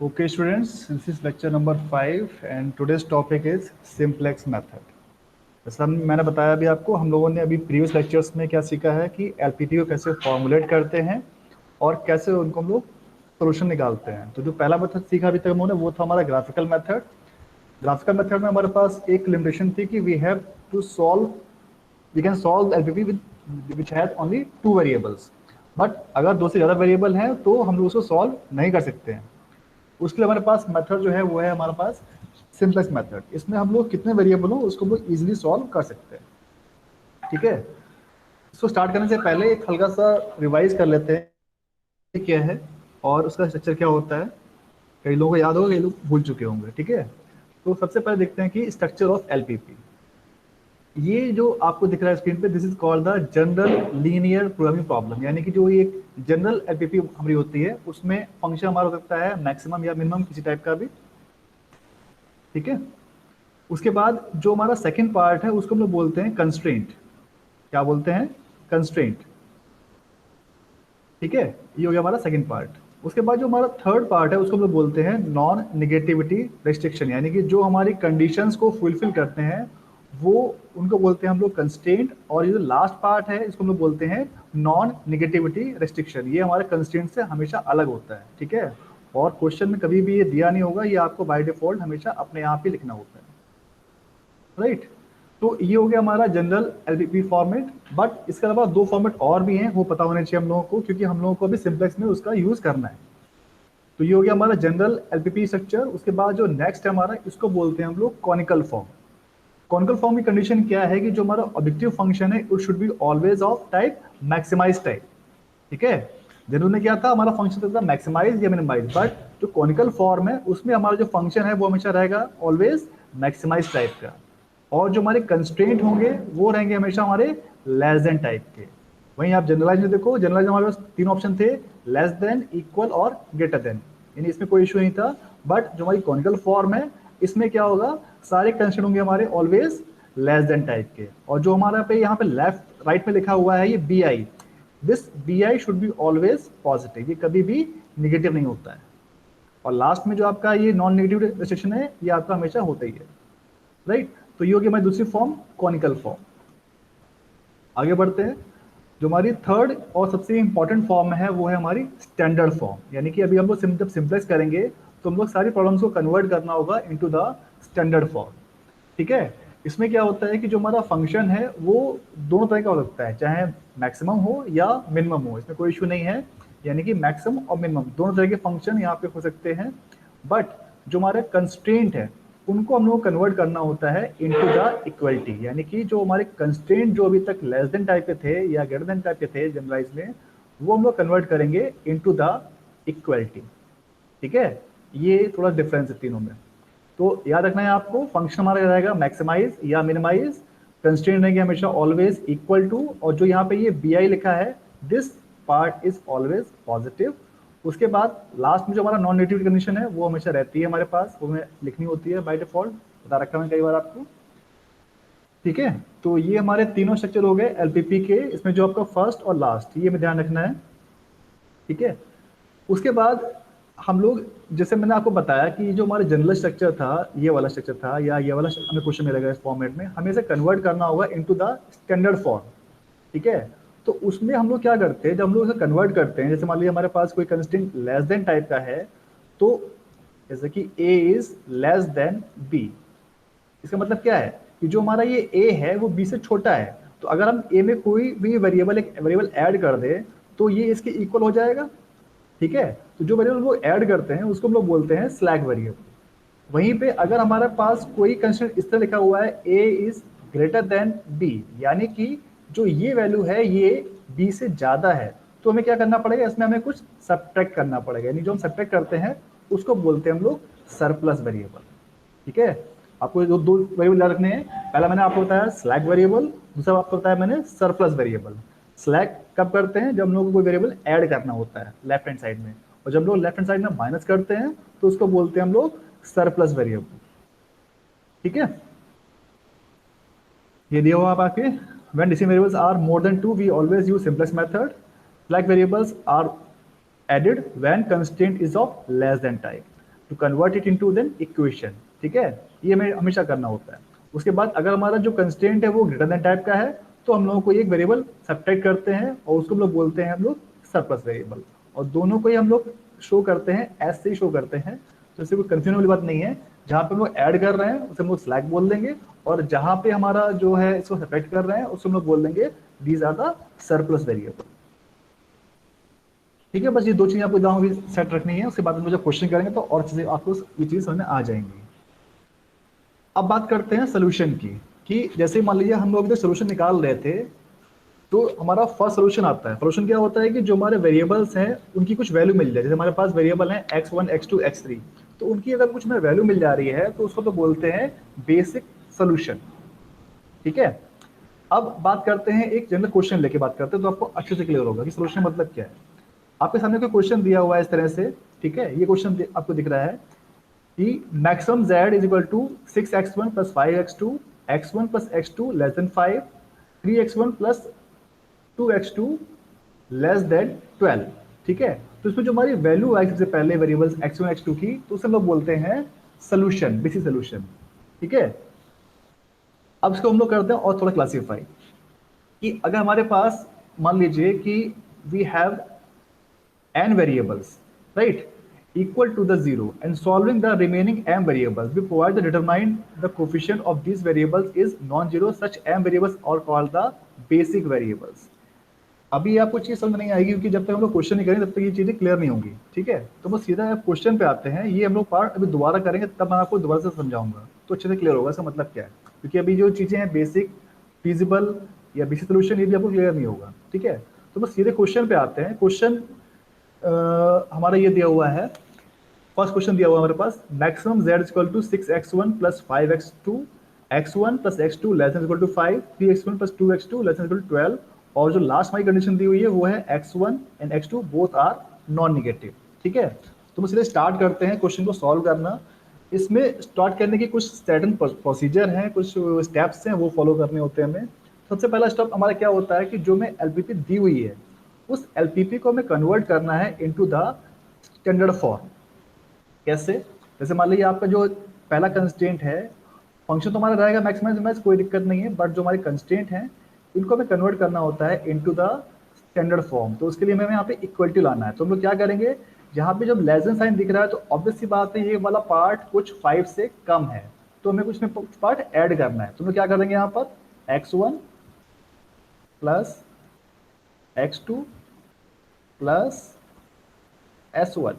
Okay, students, this is lecture number 5 and today's topic is simplex method. जैसा मैंने बताया अभी आपको, हम लोगों ने अभी प्रीवियस लेक्चर्स में क्या सीखा है कि एलपीटी को कैसे फॉर्मुलेट करते हैं और कैसे उनको हम लोग सोल्यूशन निकालते हैं। तो जो पहला मेथड सीखा अभी तक हम लोगों ने वो था हमारा ग्राफिकल मेथड। ग्राफिकल मेथड में हमारे पास एक लिमिटेशन थी कि we can solve LPP which has only 2 variables. But अगर 2 से ज़्यादा वेरिएबल हैं तो हम लोग उसको सॉल्व नहीं कर सकते हैं। उसके लिए हमारे पास मेथड जो है वो है हमारे पास सिंप्लेक्स मेथड। इसमें हम लोग कितने वेरिएबल हो उसको हम लोग इजीली सॉल्व कर सकते हैं। ठीक है, इसको स्टार्ट करने से पहले एक हल्का सा रिवाइज कर लेते हैं क्या है और उसका स्ट्रक्चर क्या होता है। कई लोगों को याद होगा, कई लोग भूल चुके होंगे। ठीक है, तो सबसे पहले देखते हैं कि स्ट्रक्चर ऑफ एलपीपी। ये जो आपको दिख रहा है स्क्रीन पे, this is called the general linear programming problem. यानी कि जो ये एक जनरल एलपीपी हमारी होती है उसमें फंक्शन हमारा हो सकता है मैक्सिमम या मिनिमम किसी टाइप का भी। ठीक है, उसके बाद जो हमारा सेकंड पार्ट है उसको हम लोग बोलते हैं कंस्ट्रेंट। क्या बोलते हैं? कंस्ट्रेंट। ठीक है, ये हो गया हमारा सेकंड पार्ट। उसके बाद जो हमारा थर्ड पार्ट है उसको हम लोग बोलते हैं नॉन निगेटिविटी रेस्ट्रिक्शन। यानी कि जो हमारी कंडीशंस को फुलफिल करते हैं वो उनको बोलते हैं हम लोग कंस्ट्रेंट। और ये जो लास्ट पार्ट है इसको हम लोग बोलते हैं नॉन निगेटिविटी रेस्ट्रिक्शन। ये हमारे कंस्ट्रेंट से हमेशा अलग होता है। ठीक है, और क्वेश्चन में कभी भी ये दिया नहीं होगा, ये आपको बाय डिफॉल्ट हमेशा अपने आप ही लिखना होता है। राइट, तो ये हो गया हमारा जनरल एलपीपी फॉर्मेट। बट इसके अलावा 2 फॉर्मेट और भी हैं, वो पता होने चाहिए हम लोगों को, क्योंकि हम लोगों को अभी सिंप्लेक्स में उसका यूज करना है। तो ये हो गया हमारा जनरल एलपीपी स्ट्रक्चर। उसके बाद जो नेक्स्ट है हमारा, इसको बोलते हैं हम लोग कॉनिकल फॉर्म। कॉनिकल फॉर्म की कंडीशन क्या है कि जो हमारा ऑब्जेक्टिव फंक्शन है it should be always of type maximise type. ठीक है, जनरल में क्या था, हमारा फंक्शन था मैक्सिमाइज या मिनिमाइज। बट जो कॉनिकल फॉर्म है उसमें हमारा जो फंक्शन है वो हमेशा रहेगा ऑलवेज मैक्सिमाइज टाइप का। और जो हमारे कंस्ट्रेंट होंगे वो रहेंगे हमेशा हमारे लेस देन टाइप के। वहीं आप जनरलाइज में देखो, जनरलाइज में हमारे पास 3 ऑप्शन थे, लेस देन, इक्वल और ग्रेटर देन। यानी इसमें कोई इशू नहीं था। बट जो हमारी कॉनिकल फॉर्म है इसमें क्या होगा, सारे कंस्ट्रेंट होंगे हमारे ऑलवेज लेस देन टाइप के। और जो हमारा पे यहाँ पे लेफ्ट राइट में लिखा हुआ है ये B I, this B I should be always positive. ये कभी भी निगेटिव नहीं होता है। और लास्ट में जो आपका ये नॉन नेगेटिव रेस्ट्रिक्शन है ये आपका हमेशा होता ही है। राइट, तो ये होगी हमारी दूसरी फॉर्म कॉनिकल फॉर्म। आगे बढ़ते हैं, जो हमारी थर्ड और सबसे इंपॉर्टेंट फॉर्म है वो है हमारी स्टैंडर्ड फॉर्म। यानी कि अभी हम लोग जब सिंप्लेक्स करेंगे तो हम लोग सारी प्रॉब्लम्स को कन्वर्ट करना होगा इनटू द स्टैंडर्ड फॉर्म। ठीक है, इसमें क्या होता है कि जो हमारा फंक्शन है वो दोनों तरह का हो सकता है, चाहे मैक्सिमम हो या मिनिमम हो, इसमें कोई इशू नहीं है। यानी कि मैक्सिमम और मिनिमम दोनों तरह के फंक्शन यहाँ पे हो सकते हैं। बट जो हमारे कंस्ट्रेंट है उनको हम लोग कन्वर्ट करना होता है इनटू द इक्वलिटी। यानी कि जो हमारे कंस्ट्रेंट जो अभी तक लेस देन टाइप के थे या ग्रेटर देन टाइप के थे जनरलाइज में, वो हम लोग कन्वर्ट करेंगे इनटू द इक्वलिटी। ठीक है, ये थोड़ा डिफरेंस है तीनों में। तो याद रखना है आपको, फंक्शन हमारा रहेगा मैक्सिमाइज या मिनिमाइज, कंस्ट्रेंट रहेंगे हमेशा ऑलवेज इक्वल टू, और जो यहाँ पे ये बी आई लिखा है this part is always positive. उसके बाद लास्ट में जो हमारा नॉन नेगेटिव कंडीशन है वो हमेशा रहती है हमारे पास, वो हमें लिखनी होती है बाय डिफॉल्ट, बता रखा है कई बार आपको। ठीक है, तो ये हमारे तीनों स्ट्रक्चर हो गए एलपीपी के। इसमें जो आपका फर्स्ट और लास्ट ये में ध्यान रखना है। ठीक है, उसके बाद हम लोग, जैसे मैंने आपको बताया कि जो हमारा जनरल स्ट्रक्चर था ये वाला स्ट्रक्चर था या ये वाला हमें क्वेश्चन मिलेगा इस फॉर्मेट में, हमें इसे कन्वर्ट करना होगा इनटू द स्टैंडर्ड फॉर्म। ठीक है, तो उसमें हम लोग क्या करते हैं, जब हम लोग इसे कन्वर्ट करते हैं, जैसे मान लीजिए हमारे पास कोई कंस्ट्रेंट लेस देन टाइप का है, तो जैसे कि a is less then b, इसका मतलब क्या है कि जो हमारा ये a है वो b से छोटा है। तो अगर हम a में कोई भी वेरिएबल एक वेरिएबल ऐड कर दे तो ये इसके इक्वल हो जाएगा। ठीक है, तो जो वेरिएबल वो ऐड करते हैं उसको हम लोग बोलते हैं स्लैक वेरिएबल। वहीं पे अगर हमारे पास कोई कंस्ट्रेंट इस तरह लिखा हुआ है a is greater than b, यानी कि जो ये वैल्यू है ये b से ज्यादा है, तो हमें क्या करना पड़ेगा, इसमें हमें कुछ सब्ट्रैक्ट करना पड़ेगा। यानी जो हम सब्ट्रैक्ट करते हैं उसको बोलते हैं हम लोग सरप्लस वेरिएबल। ठीक है, आपको जो 2 वेरिएबल याद रखने हैं, पहला मैंने आपको बताया स्लैक वेरिएबल, दूसरा आपको बताया मैंने सरप्लस वेरिएबल। स्लैक कब करते हैं, जब हम लोग को कोई वेरिएबल ऐड करना होता है लेफ्ट हैंड साइड में, और जब लोग लेफ्ट हैंड साइड में माइनस करते हैं तो उसको बोलते हैं हम लोग सरप्लस वेरिएबल। ठीक है, ये दिया हुआ आप आके, when decimal variables are more than 2 we always use simplest method. Slack variables are added when constraint is of less than type. To convert it into then equation, ठीक है, ये हमें हमेशा करना होता है। उसके बाद अगर हमारा जो कंस्ट्रेंट है वो ग्रेटर देन टाइप का है तो हम लोगों को एक वेरिएबल सब्ट्रैक्ट करते हैं और उसको हम लोग बोलते हैं हम लोग सरप्लस वेरिएबल, और दोनों को ही हम लोग शो करते हैं एस से ही शो करते हैं, तो इससे कोई कंफ्यूजन वाली बात नहीं है। जहाँ पे हम लोग ऐड कर रहे हैं उसे हम लोग स्लैक बोल देंगे, और जहाँ पे हमारा जो है इसको सब्ट्रैक्ट कर रहे हैं उसको हम लोग बोल देंगे these are the surplus variable. ठीक है, बस ये दो चीजें आपको दिमाग में सेट रखनी है, उसके बाद में जब क्वेश्चन करेंगे तो और चीजें आपको ये चीज समझ में आ जाएंगी। अब बात करते हैं सोल्यूशन की, कि जैसे मान लीजिए हम लोग जो सोल्यूशन निकाल रहे थे तो हमारा फर्स्ट सोल्यूशन आता है। सोल्यूशन क्या होता है कि जो हमारे वेरिएबल्स हैं उनकी कुछ वैल्यू मिल जाए, जैसे हमारे पास वेरिएबल है x1 x2 x3, तो उनकी अगर कुछ हमें वैल्यू मिल जा रही है तो उसको तो बोलते हैं बेसिक सोल्यूशन। ठीक है, अब बात करते हैं एक जनरल क्वेश्चन लेके बात करते हैं तो आपको अच्छे से क्लियर होगा कि सोल्यूशन मतलब क्या है। आपके सामने कोई क्वेश्चन दिया हुआ है इस तरह से, ठीक है, ये क्वेश्चन आपको दिख रहा है कि maximum z is equal to 6x1 plus 5x2, x1 plus x2 less than 5, 3x1 plus 2x2 less than 12। ठीक है, तो इसमें जो हमारी वैल्यू आई सबसे पहले वेरिएबल्स x1 x2 की, तो उसे हम लोग बोलते हैं सोल्यूशन, बेसिक सोल्यूशन। ठीक है, अब इसको हम लोग करते हैं और थोड़ा क्लासीफाई, कि अगर हमारे पास मान लीजिए कि we have n variables, right, equal to the zero, and solving the remaining m variables, we provide the determine the coefficient of these variables is non-zero. Such m variables are called the basic variables. अभी आपको चीज समझ नहीं आएगी क्योंकि जब तक हम लोग क्वेश्चन नहीं करेंगे तब तक ये चीजें क्लियर नहीं होंगी। ठीक है, तो बस सीधा क्वेश्चन पे आते हैं, ये हम लोग पार्ट अभी दोबारा करेंगे तब मैं आपको दोबारा से समझाऊंगा तो अच्छे से क्लियर होगा इसका मतलब क्या है, क्योंकि अभी जो चीजें हैं बेसिक, फिजिबल या बेसिक सोल्यूशन ये भी आपको क्लियर नहीं होगा। ठीक है, तो बस सीधे क्वेश्चन पे आते हैं। क्वेश्चन हमारा ये दिया हुआ है, फर्स्ट क्वेश्चन दिया हुआ है हमारे पास, maximum z equal to 6x1 plus 5x2, x1 plus x2 less than equal to 5, 3x1 plus 2x2 less than equal to 12, और जो लास्ट हमारी कंडीशन दी हुई है वो है x1 and x2 both are non negative. ठीक है, तो हम सीधे स्टार्ट करते हैं क्वेश्चन को सॉल्व करना। इसमें स्टार्ट करने की कुछ सर्टेन प्रोसीजर हैं, कुछ स्टेप्स हैं, वो फॉलो करने होते हैं हमें। सबसे पहला स्टेप हमारा क्या होता है कि जो हमें एलपीपी दी हुई है उस एलपीपी को हमें कन्वर्ट करना है इनटू द स्टैंडर्ड फॉर्म। कैसे, जैसे मान लीजिए आपका जो पहला कंस्ट्रेंट है, फंक्शन तो हमारा रहेगा मैक्सिमम मिनिमाइज, कोई दिक्कत नहीं है, बट जो हमारे कंस्ट्रेंट हैं इनको हमें कन्वर्ट करना होता है इनटू द स्टैंडर्ड फॉर्म। तो उसके लिए हमें यहाँ पे इक्वलिटी लाना है। तो हम लोग क्या करेंगे, यहाँ पे जब लेस देन साइन दिख रहा है तो ऑब्वियस सी बात है ये वाला पार्ट कुछ 5 से कम है, तो हमें कुछ पार्ट ऐड करना है। तो हम लोग क्या करेंगे यहाँ पर x1 plus x2 plus s1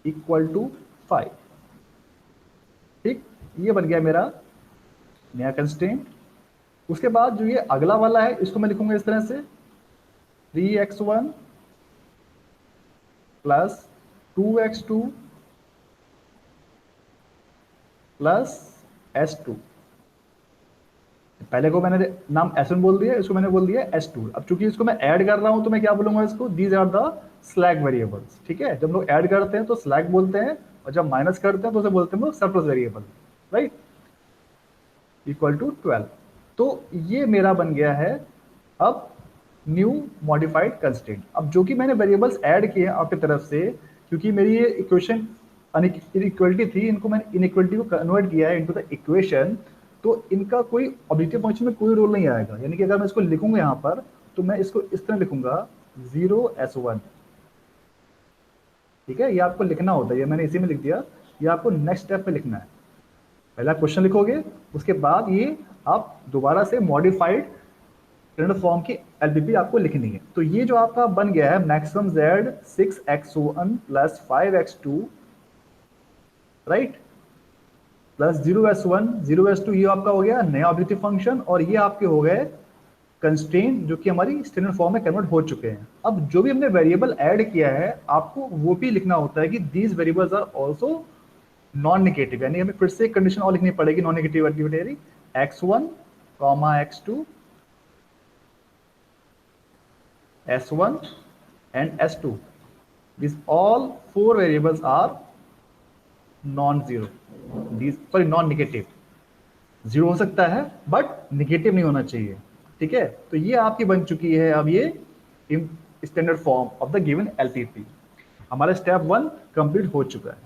equal to 5। ठीक, ये बन गया मेरा नया कंस्ट्रेंट। उसके बाद जो ये अगला वाला है इसको मैं लिखूंगा इस तरह से 3x1 plus 2x2 plus s2। पहले को मैंने नाम s1 बोल दिया, इसको मैंने बोल दिया s2। अब चूंकि इसको मैं ऐड कर रहा हूं तो मैं क्या बोलूंगा इसको, these are the slack variables. ठीक है, जब लोग ऐड करते हैं तो स्लैक बोलते हैं, और जब माइनस करते हैं तो उसे बोलते हैं surplus variable, right, equal to 12। तो ये मेरा बन गया है अब न्यू मॉडिफाइड कंस्ट्रेंट। अब जो कि मैंने वेरिएबल्स ऐड किए आपकी तरफ से, क्योंकि मेरी ये इक्वेशन इनइक्वलिटी थी, इनको मैंने इनइक्वलिटी को कन्वर्ट किया है इनटू द इक्वेशन, तो इनका कोई ऑब्जेक्टिव फंक्शन में कोई रोल नहीं आएगा। यानी कि अगर मैं इसको लिखूंगा यहाँ पर तो मैं इसको इस तरह लिखूंगा 0s1। ठीक है, ये आपको लिखना होता है, ये मैंने इसी में लिख दिया, ये आपको नेक्स्ट स्टेप पे लिखना है। पहला क्वेश्चन लिखोगे, उसके बाद ये आप दोबारा से मॉडिफाइड स्टैंडर्ड फॉर्म की एलपीपी आपको लिखनी है। तो ये जो आपका बन गया है maximum z 6x1 plus 5x2, right, plus 0s1 0s2, ये आपका हो गया नया ऑब्जेक्टिव फंक्शन, और ये आपके हो गए कंस्ट्रेंट जो कि हमारी स्टैंडर्ड फॉर्म में कन्वर्ट हो चुके हैं। अब जो भी हमने वेरिएबल ऐड किया है आपको वो भी लिखना होता है कि these variables are also non negative, यानी हमें फिर से एक कंडीशन और लिखनी पड़ेगी non negative activity, x1 x2 s1 and s2, these all four variables are non-zero, these sorry non-negative। Zero हो सकता है बट निगेटिव नहीं होना चाहिए। ठीक है, तो ये आपकी बन चुकी है अब ये standard form of the given LPP. हमारा स्टेप 1 कंप्लीट हो चुका है।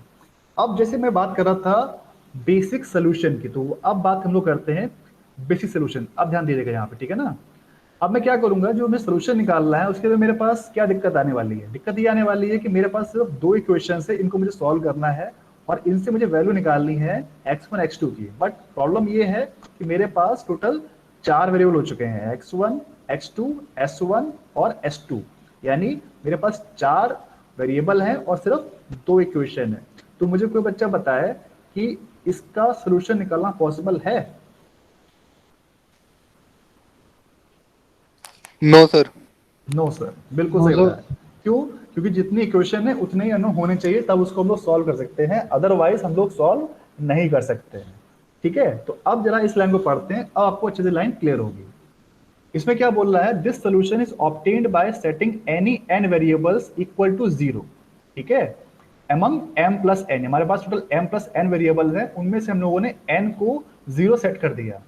अब जैसे मैं बात कर रहा था बेसिक सोल्यूशन की, तो अब बात हम लोग करते हैं बेसिक सोल्यूशन। अब ध्यान दीजिएगा यहाँ पे, ठीक है ना। अब मैं क्या करूंगा, जो मैं सोल्यूशन निकालना है उसके लिए मेरे पास क्या दिक्कत आने वाली है, दिक्कत ये आने वाली है कि मेरे पास सिर्फ दो इक्वेशन है, इनको मुझे सॉल्व करना है और इनसे मुझे वैल्यू निकालनी है x1 x2 की। बट प्रॉब्लम ये है कि मेरे पास टोटल चार वेरिएबल हो चुके हैं, x1 x2 s1 और s2, यानी मेरे पास चार वेरिएबल हैं और सिर्फ दो इक्वेशन है। तो मुझे कोई बच्चा बताए कि इसका सोल्यूशन निकालना पॉसिबल है? No sir. नो सर, बिल्कुल नो सही सर। बताया। क्यों? क्योंकि जितनी इक्वेशन है उतने ही अननोन होने चाहिए, तब उसको हम लोग सॉल्व कर सकते हैं, अदरवाइज हम लोग सॉल्व नहीं कर सकते हैं। ठीक है, तो अब जरा इस लाइन को पढ़ते हैं, अब आपको अच्छे से लाइन क्लियर होगी। इसमें क्या बोल रहा है, this solution is obtained by setting any n variables equal to zero. ठीक है, एमंग m प्लस n, हमारे पास total m plus n variables हैं, उनमें से हम लोगों ने n को जीरो सेट कर दिया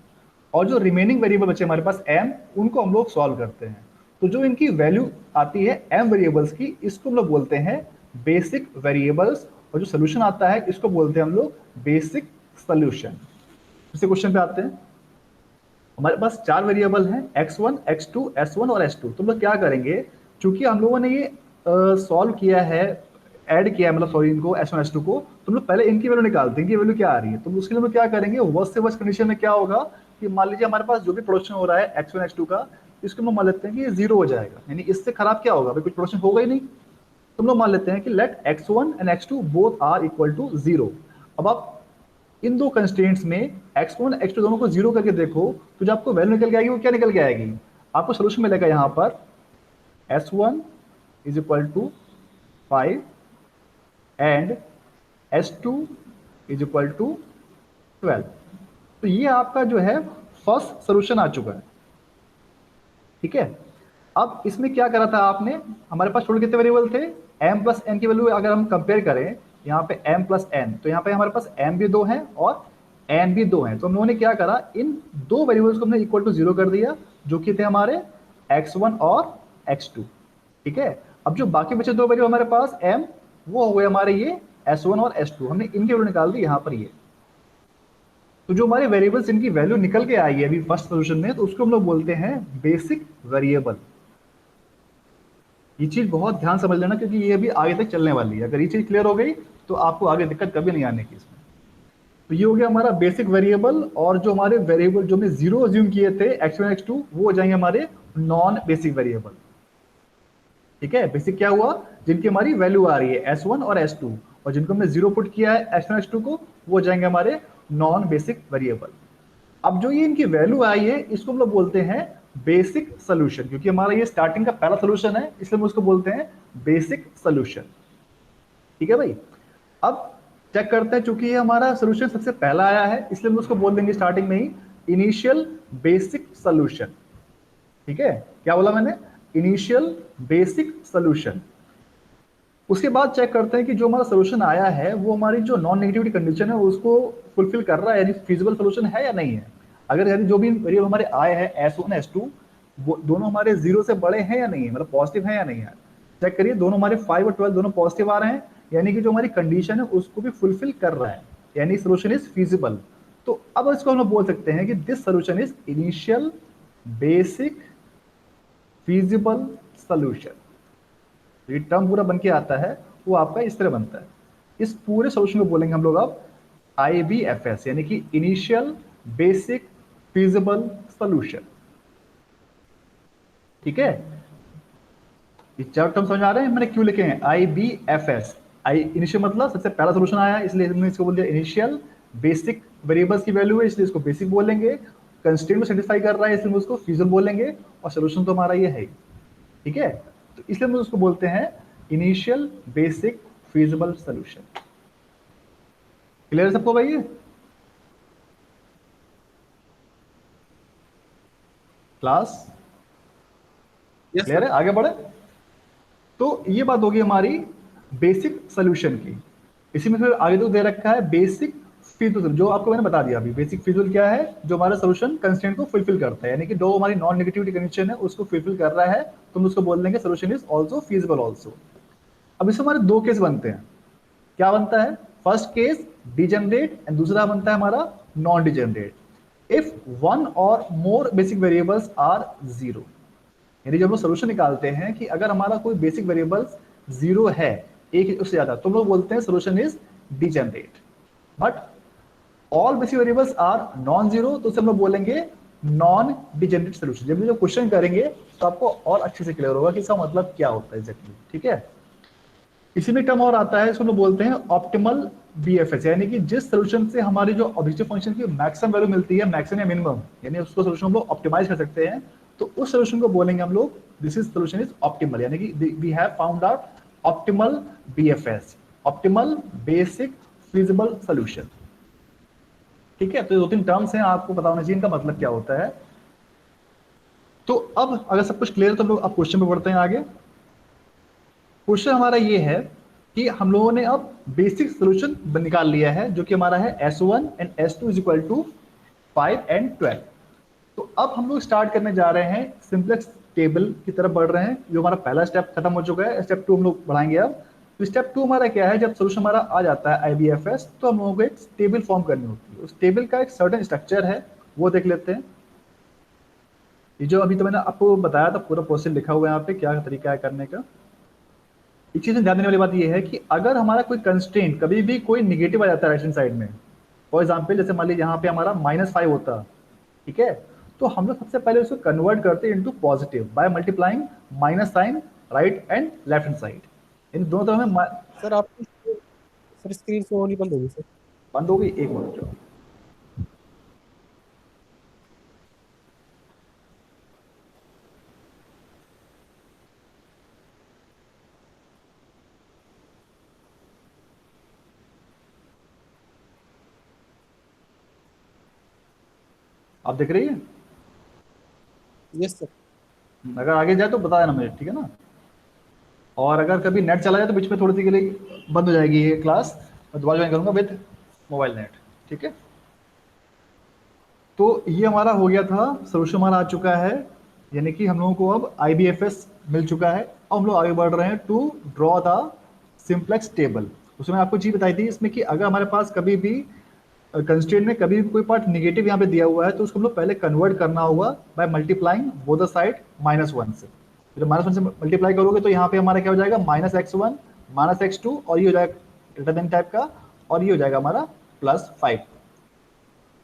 और जो रिमेनिंग वेरिएबल बचे हमारे पास m, उनको हम लोग सॉल्व करते हैं। तो जो इनकी वैल्यू आती है m वेरिएबल्स की, इसको हम लोग बोलते हैं बेसिक वेरिएबल्स, और जो सोल्यूशन आता है इसको बोलते हैं हम लोग बेसिक सोल्यूशन। इसी क्वेश्चन पे आते हैं। हमारे पास चार वेरिएबल हैं x1 x2 s1 और s2। तो हम लोग क्या करेंगे, चूंकि हम लोगों ने ये सॉल्व किया है, ऐड किया है, मतलब सॉरी इनको s1 s2 को, तो हम लोग पहले इनकी वैल्यू निकालते हैं, इनकी वैल्यू क्या आ रही है। तो उसके लिए हम लोग क्या करेंगे, वर्स्ट से वर्स्ट कंडीशन में क्या होगा कि मान लीजिए हमारे पास जो भी प्रोडक्शन हो रहा है x1 x2 का, इसको हम मान लेते हैं कि ये जीरो हो जाएगा, यानी इससे खराब क्या होगा भाई, कुछ प्रोडक्शन होगा ही नहीं। तो हम लोग मान लेते हैं कि let x1 and x2 both are equal to zero. अब आप इन दो कंस्ट्रेंट्स में x1 x2 दोनों को जीरो करके देखो, तो जो आपको वैल्यू निकल के आएगी वो क्या निकल के आएगी, आपको सोल्यूशन मिलेगा यहाँ पर s1 is equal to 5 and s2 is equal to 12। तो ये आपका जो है फर्स्ट सोल्यूशन आ चुका है। ठीक है, अब इसमें क्या करा था आपने, हमारे पास टोटल कितने वेरिएबल थे, m प्लस n की वैल्यू अगर हम कंपेयर करें यहाँ पे m प्लस n, तो यहाँ पे हमारे पास m भी दो हैं और n भी दो हैं। तो हम लोगों ने क्या करा, इन दो वेरिएबल्स को हमने इक्वल टू जीरो कर दिया, जो कि थे हमारे x1 और x2। ठीक है, अब जो बाकी बचे दो वेरिएबल हमारे पास m, वो हो गए हमारे ये s1 और s2, हमने इनकी वैल्यू निकाल दी यहाँ पर ये। तो जो हमारे वेरिएबल्स इनकी वैल्यू निकल के आई है अभी फर्स्ट सोल्यूशन में, तो उसको हम लोग बोलते हैं बेसिक वेरिएबल। ये चीज बहुत ध्यान समझ लेना, क्योंकि ये भी आगे तक चलने वाली है। अगर ये चीज क्लियर हो गई तो आपको आगे दिक्कत कभी नहीं आने की इसमें। तो ये हो गया हमारा बेसिक वेरिएबल, और जो हमारे वेरिएबल जो हमने जीरो अज्यूम किए थे x1 x2, वो हो जाएंगे हमारे नॉन बेसिक वेरिएबल। ठीक है, बेसिक क्या हुआ, जिनकी हमारी वैल्यू आ रही है s1 और s2, और जिनको हमने जीरो पुट किया है x1 x2 को, वो हो जाएंगे हमारे नॉन बेसिक वेरिएबल। अब जो ये इनकी वैल्यू आई है, इसको हम लोग बोलते हैं बेसिक सोल्यूशन, क्योंकि हमारा ये स्टार्टिंग का पहला सोल्यूशन है, इसलिए हम उसको बोलते हैं बेसिक सोल्यूशन। ठीक है भाई, अब चेक करते हैं, चूंकि ये हमारा सोल्यूशन सबसे पहला आया है, इसलिए हम उसको बोल देंगे स्टार्टिंग में ही इनिशियल बेसिक सोल्यूशन। ठीक है, क्या बोला मैंने, इनिशियल बेसिक सोल्यूशन। उसके बाद चेक करते हैं कि जो हमारा सोल्यूशन आया है वो हमारी जो नॉन नेगेटिविटी कंडीशन है उसको फुलफिल कर रहा है, यानी फिजिबल सोल्यूशन है या नहीं है। अगर यानी जो भी वेरिएबल हमारे आए हैं s1 s2, वो दोनों हमारे जीरो से बड़े हैं या नहीं है, मतलब पॉजिटिव है या नहीं है। चेक करिए, दोनों हमारे 5 और 12 दोनों पॉजिटिव आ रहे हैं, यानी कि जो हमारी कंडीशन है उसको भी फुलफिल कर रहा है, यानी सोल्यूशन इज फिजिबल। तो अब इसको हम लोग बोल सकते हैं कि this solution is initial basic feasible solution. ये टर्म पूरा बन के आता है, वो आपका इस तरह बनता है। इस पूरे सोल्यूशन को बोलेंगे हम लोग अब IBFS, यानी कि इनिशियल बेसिक फिजिबल सोल्यूशन। ठीक है, ये चार टर्म समझ आ रहे हैं मैंने क्यों लिखे हैं IBFS। आई इनिशियल मतलब सबसे पहला सोल्यूशन आया, इसलिए हमने इसको बोल दिया इनिशियल। बेसिक वेरिएबल्स की वैल्यू है, इसलिए इसको बेसिक बोलेंगे। कंस्ट्रेंट में सेटिस्फाई कर रहा है, इसलिए हम उसको फिजिबल बोलेंगे, और सोल्यूशन तो हमारा ये है। ठीक है, तो इसलिए हम उसको बोलते हैं initial basic feasible solution. Clear है सबको भाई? क्लास यस क्लियर है, सर। आगे बढ़े। तो ये बात होगी हमारी बेसिक सोल्यूशन की। इसी में फिर आगे तो दे रखा है बेसिक फिजिबल, जो आपको मैंने बता दिया अभी। बेसिक फिजिबल क्या है, जो हमारा सोल्यूशन कंस्ट्रेंट को फुलफिल करता है, यानी कि जो हमारी नॉन नेगेटिविटी कंडीशन है उसको फुलफिल कर रहा है, तो हम उसको बोल देंगे solution is also feasible also. अब इसमें हमारे दो केस बनते हैं। क्या बनता है, फर्स्ट केस डिजेनरेट एंड दूसरा बनता है हमारा नॉन डिजेनरेट इफ वन और more basic variables are zero. यानी जब हम लोग सोल्यूशन निकालते हैं कि अगर हमारा कोई बेसिक वेरिएबल्स जीरो है, एक उससे ज्यादा, तो हम लोग बोलते हैं solution is degenerate. But all basic variables are non zero, तो उसे हम लोग बोलेंगे नॉन डिजेनरेट सोल्यूशन। जब भी जो क्वेश्चन करेंगे तो आपको और अच्छे से क्लियर होगा कि इसका मतलब क्या होता है एग्जैक्टली। ठीक है, इसी में टर्म और आता है, इसको हम लोग बोलते हैं ऑप्टिमल बीएफएस, यानी कि जिस सोल्यूशन से हमारी जो ऑब्जेक्टिव फंक्शन की मैक्सिमम वैल्यू मिलती है, मैक्सिमम या मिनिमम, यानी उसको सोल्यूशन हम लोग ऑप्टिमाइज कर सकते हैं, तो उस सोल्यूशन को बोलेंगे हम लोग this is solution is optimal, यानी कि we have found out optimal BFS, optimal basic feasible solution. ठीक है, तो ये दो तीन टर्म्स हैं, आपको पता होना चाहिए इनका मतलब क्या होता है। तो अब अगर सब कुछ क्लियर तो हम लोग अब क्वेश्चन पे बढ़ते हैं आगे। क्वेश्चन हमारा ये है कि हम लोगों ने अब बेसिक सोल्यूशन निकाल लिया है, जो कि हमारा है S1 and S2 is equal to 5 and 12। तो अब हम लोग स्टार्ट करने जा रहे हैं सिंपलेक्स टेबल की तरफ बढ़ रहे हैं। जो हमारा पहला स्टेप खत्म हो चुका है, स्टेप 2 हम लोग बढ़ाएंगे अब। तो स्टेप 2 हमारा क्या है, जब सोल्यूशन हमारा आ जाता है IBFS, तो हम लोगों को एक टेबल फॉर्म करनी होती है। उस टेबल का एक सर्टेन स्ट्रक्चर है, वो देख लेते हैं। ये जो अभी तो मैंने आपको बताया था, पूरा प्रोसेस लिखा हुआ है यहाँ पे, क्या तरीका है करने का। एक चीज में ध्यान देने वाली बात यह है कि अगर हमारा कोई कंस्ट्रेंट कभी भी कोई निगेटिव आ जाता है राइट हैंड साइड में, फॉर एग्जाम्पल जैसे मान लीजिए यहाँ पे हमारा -5 होता, ठीक है, तो हम लोग सबसे पहले उसको कन्वर्ट करते हैं into positive by multiplying minus sign right and left hand side. इन दोनों तरफ में सर आपकी सर स्क्रीन शो होनी बंद होगी सर। बंद हो गई, एक मिनट जो आप देख रही है? Yes sir. अगर आगे जाए तो बता देना मुझे, ठीक है ना। और अगर कभी नेट चला जाए तो बीच में थोड़ी सी के लिए बंद हो जाएगी ये क्लास, मैं दोबारा ज्वाइन करूंगा विद मोबाइल नेट। ठीक है, तो ये हमारा हो गया था, सोल्यूशन हमारा आ चुका है, यानी कि हम लोगों को अब IBFS मिल चुका है। अब हम लोग आगे बढ़ रहे हैं to draw the simplex table. उसमें आपको चीज बताई थी इसमें कि अगर हमारे पास कभी भी कंस्ट्रेंट में कभी भी कोई पार्ट निगेटिव यहाँ पे दिया हुआ है, तो उसको हम लोग पहले कन्वर्ट करना होगा by multiplying both the side -1 से। जब -1 से मल्टीप्लाई करोगे तो यहाँ पे हमारा क्या हो जाएगा, -x1 -x2, और ये हो जाएगा ग्रेटर देन टाइप का, और ये हो जाएगा हमारा +5।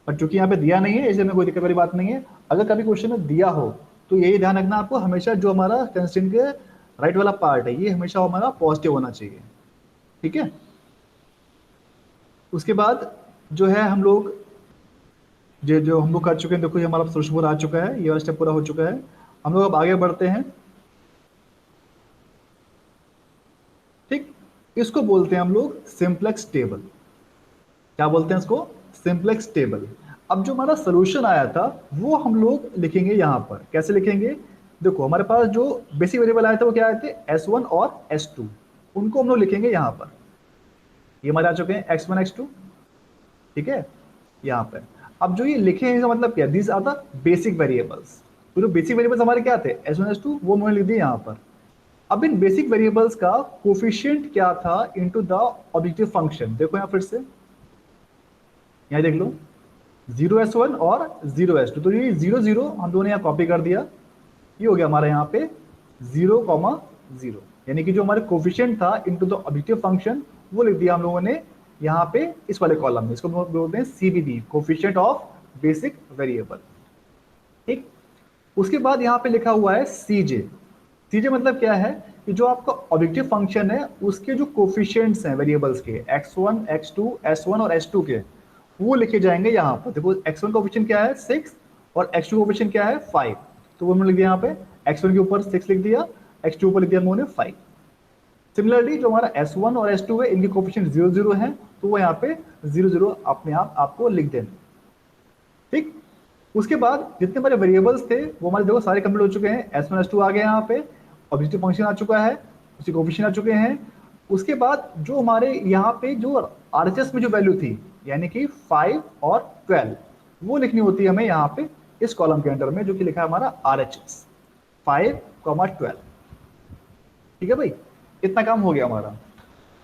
पर चूंकि यहाँ पे दिया नहीं है इसलिए में कोई दिक्कत वाली बात नहीं है। अगर कभी क्वेश्चन में दिया हो तो यही ध्यान रखना आपको, हमेशा जो हमारा कंस्ट्रेंट के राइट वाला पार्ट है ये हमेशा हमारा पॉजिटिव होना चाहिए। ठीक है, उसके बाद जो है हम लोग जो हम लोग कर चुके हैं, देखो ये हमारा सोल्यूशन पूरा आ चुका है, ये वाला स्टेप पूरा हो चुका है। हम लोग अब आगे बढ़ते हैं। ठीक, इसको बोलते हैं हम लोग सिंप्लेक्स टेबल। क्या बोलते हैं इसको, सिंप्लेक्स टेबल। अब जो हमारा सोल्यूशन आया था वो हम लोग लिखेंगे यहाँ पर। कैसे लिखेंगे, देखो हमारे पास जो बेसिक वेरिएबल आए थे वो क्या आए थे, S1 और S2, उनको हम लोग लिखेंगे यहाँ पर। ये हमारे आ चुके हैं x1 x2, ठीक है, यहाँ पे। अब जो ये लिखे हैं इसका मतलब क्या, this are the basic variables. तो जो बेसिक वेरिएबल्स हमारे क्या थे, S1 S2, वो मैंने लिख दिए यहाँ पर। अब इन बेसिक वेरिएबल्स का कोफिशिएंट क्या था इनटू द ऑब्जेक्टिव फंक्शन, देखो यहाँ फिर से, यहाँ देख लो 0s1 और 0s2, तो ये 0 0 हम दोनों यहाँ कॉपी कर दिया, ये हो गया हमारा यहाँ पे 0,0, यानी कि जो हमारे कोफिशिएंट था इनटू द ऑब्जेक्टिव फंक्शन वो लिख दिया हम लोगों ने यहाँ पे इस वाले कॉलम में। इसको हम लोग बोलते हैं CBV, coefficient of basic variable. ठीक, उसके बाद यहाँ पे लिखा हुआ है CJ। CJ मतलब क्या है कि जो आपका ऑब्जेक्टिव फंक्शन है उसके जो कोफिशिएंट्स हैं वेरिएबल्स के, x1 x2 S1 और S2 के, वो लिखे जाएंगे यहाँ पर। देखो x1 का कोफिशिएंट क्या है 6 और x2 का कोफिशिएंट क्या है 5, तो वो मैंने लिख दिया यहाँ पे, x1 के ऊपर 6 लिख दिया, x2 के ऊपर लिख दिया हम लोगों ने 5। सिमिलरली जो हमारा S1 और S2 है इनके कोफिशिएंट 0 0 है, तो वो यहाँ पे 0 0 अपने आप आपको लिख देना। ठीक, उसके बाद जितने हमारे वेरिएबल्स थे वो हमारे देखो सारे कंप्लीट हो चुके हैं। S1 S2 आ गए यहाँ पे, ऑब्जेक्टिव फंक्शन आ चुका है, उसके कोफिशिएंट आ चुके हैं। उसके बाद जो हमारे यहाँ पे जो RHS में जो वैल्यू थी यानी कि 5 और 12, वो लिखनी होती है हमें यहाँ पे इस कॉलम के अंदर में, जो कि लिखा है हमारा RHS 5, 12। ठीक है भाई, इतना काम हो गया हमारा।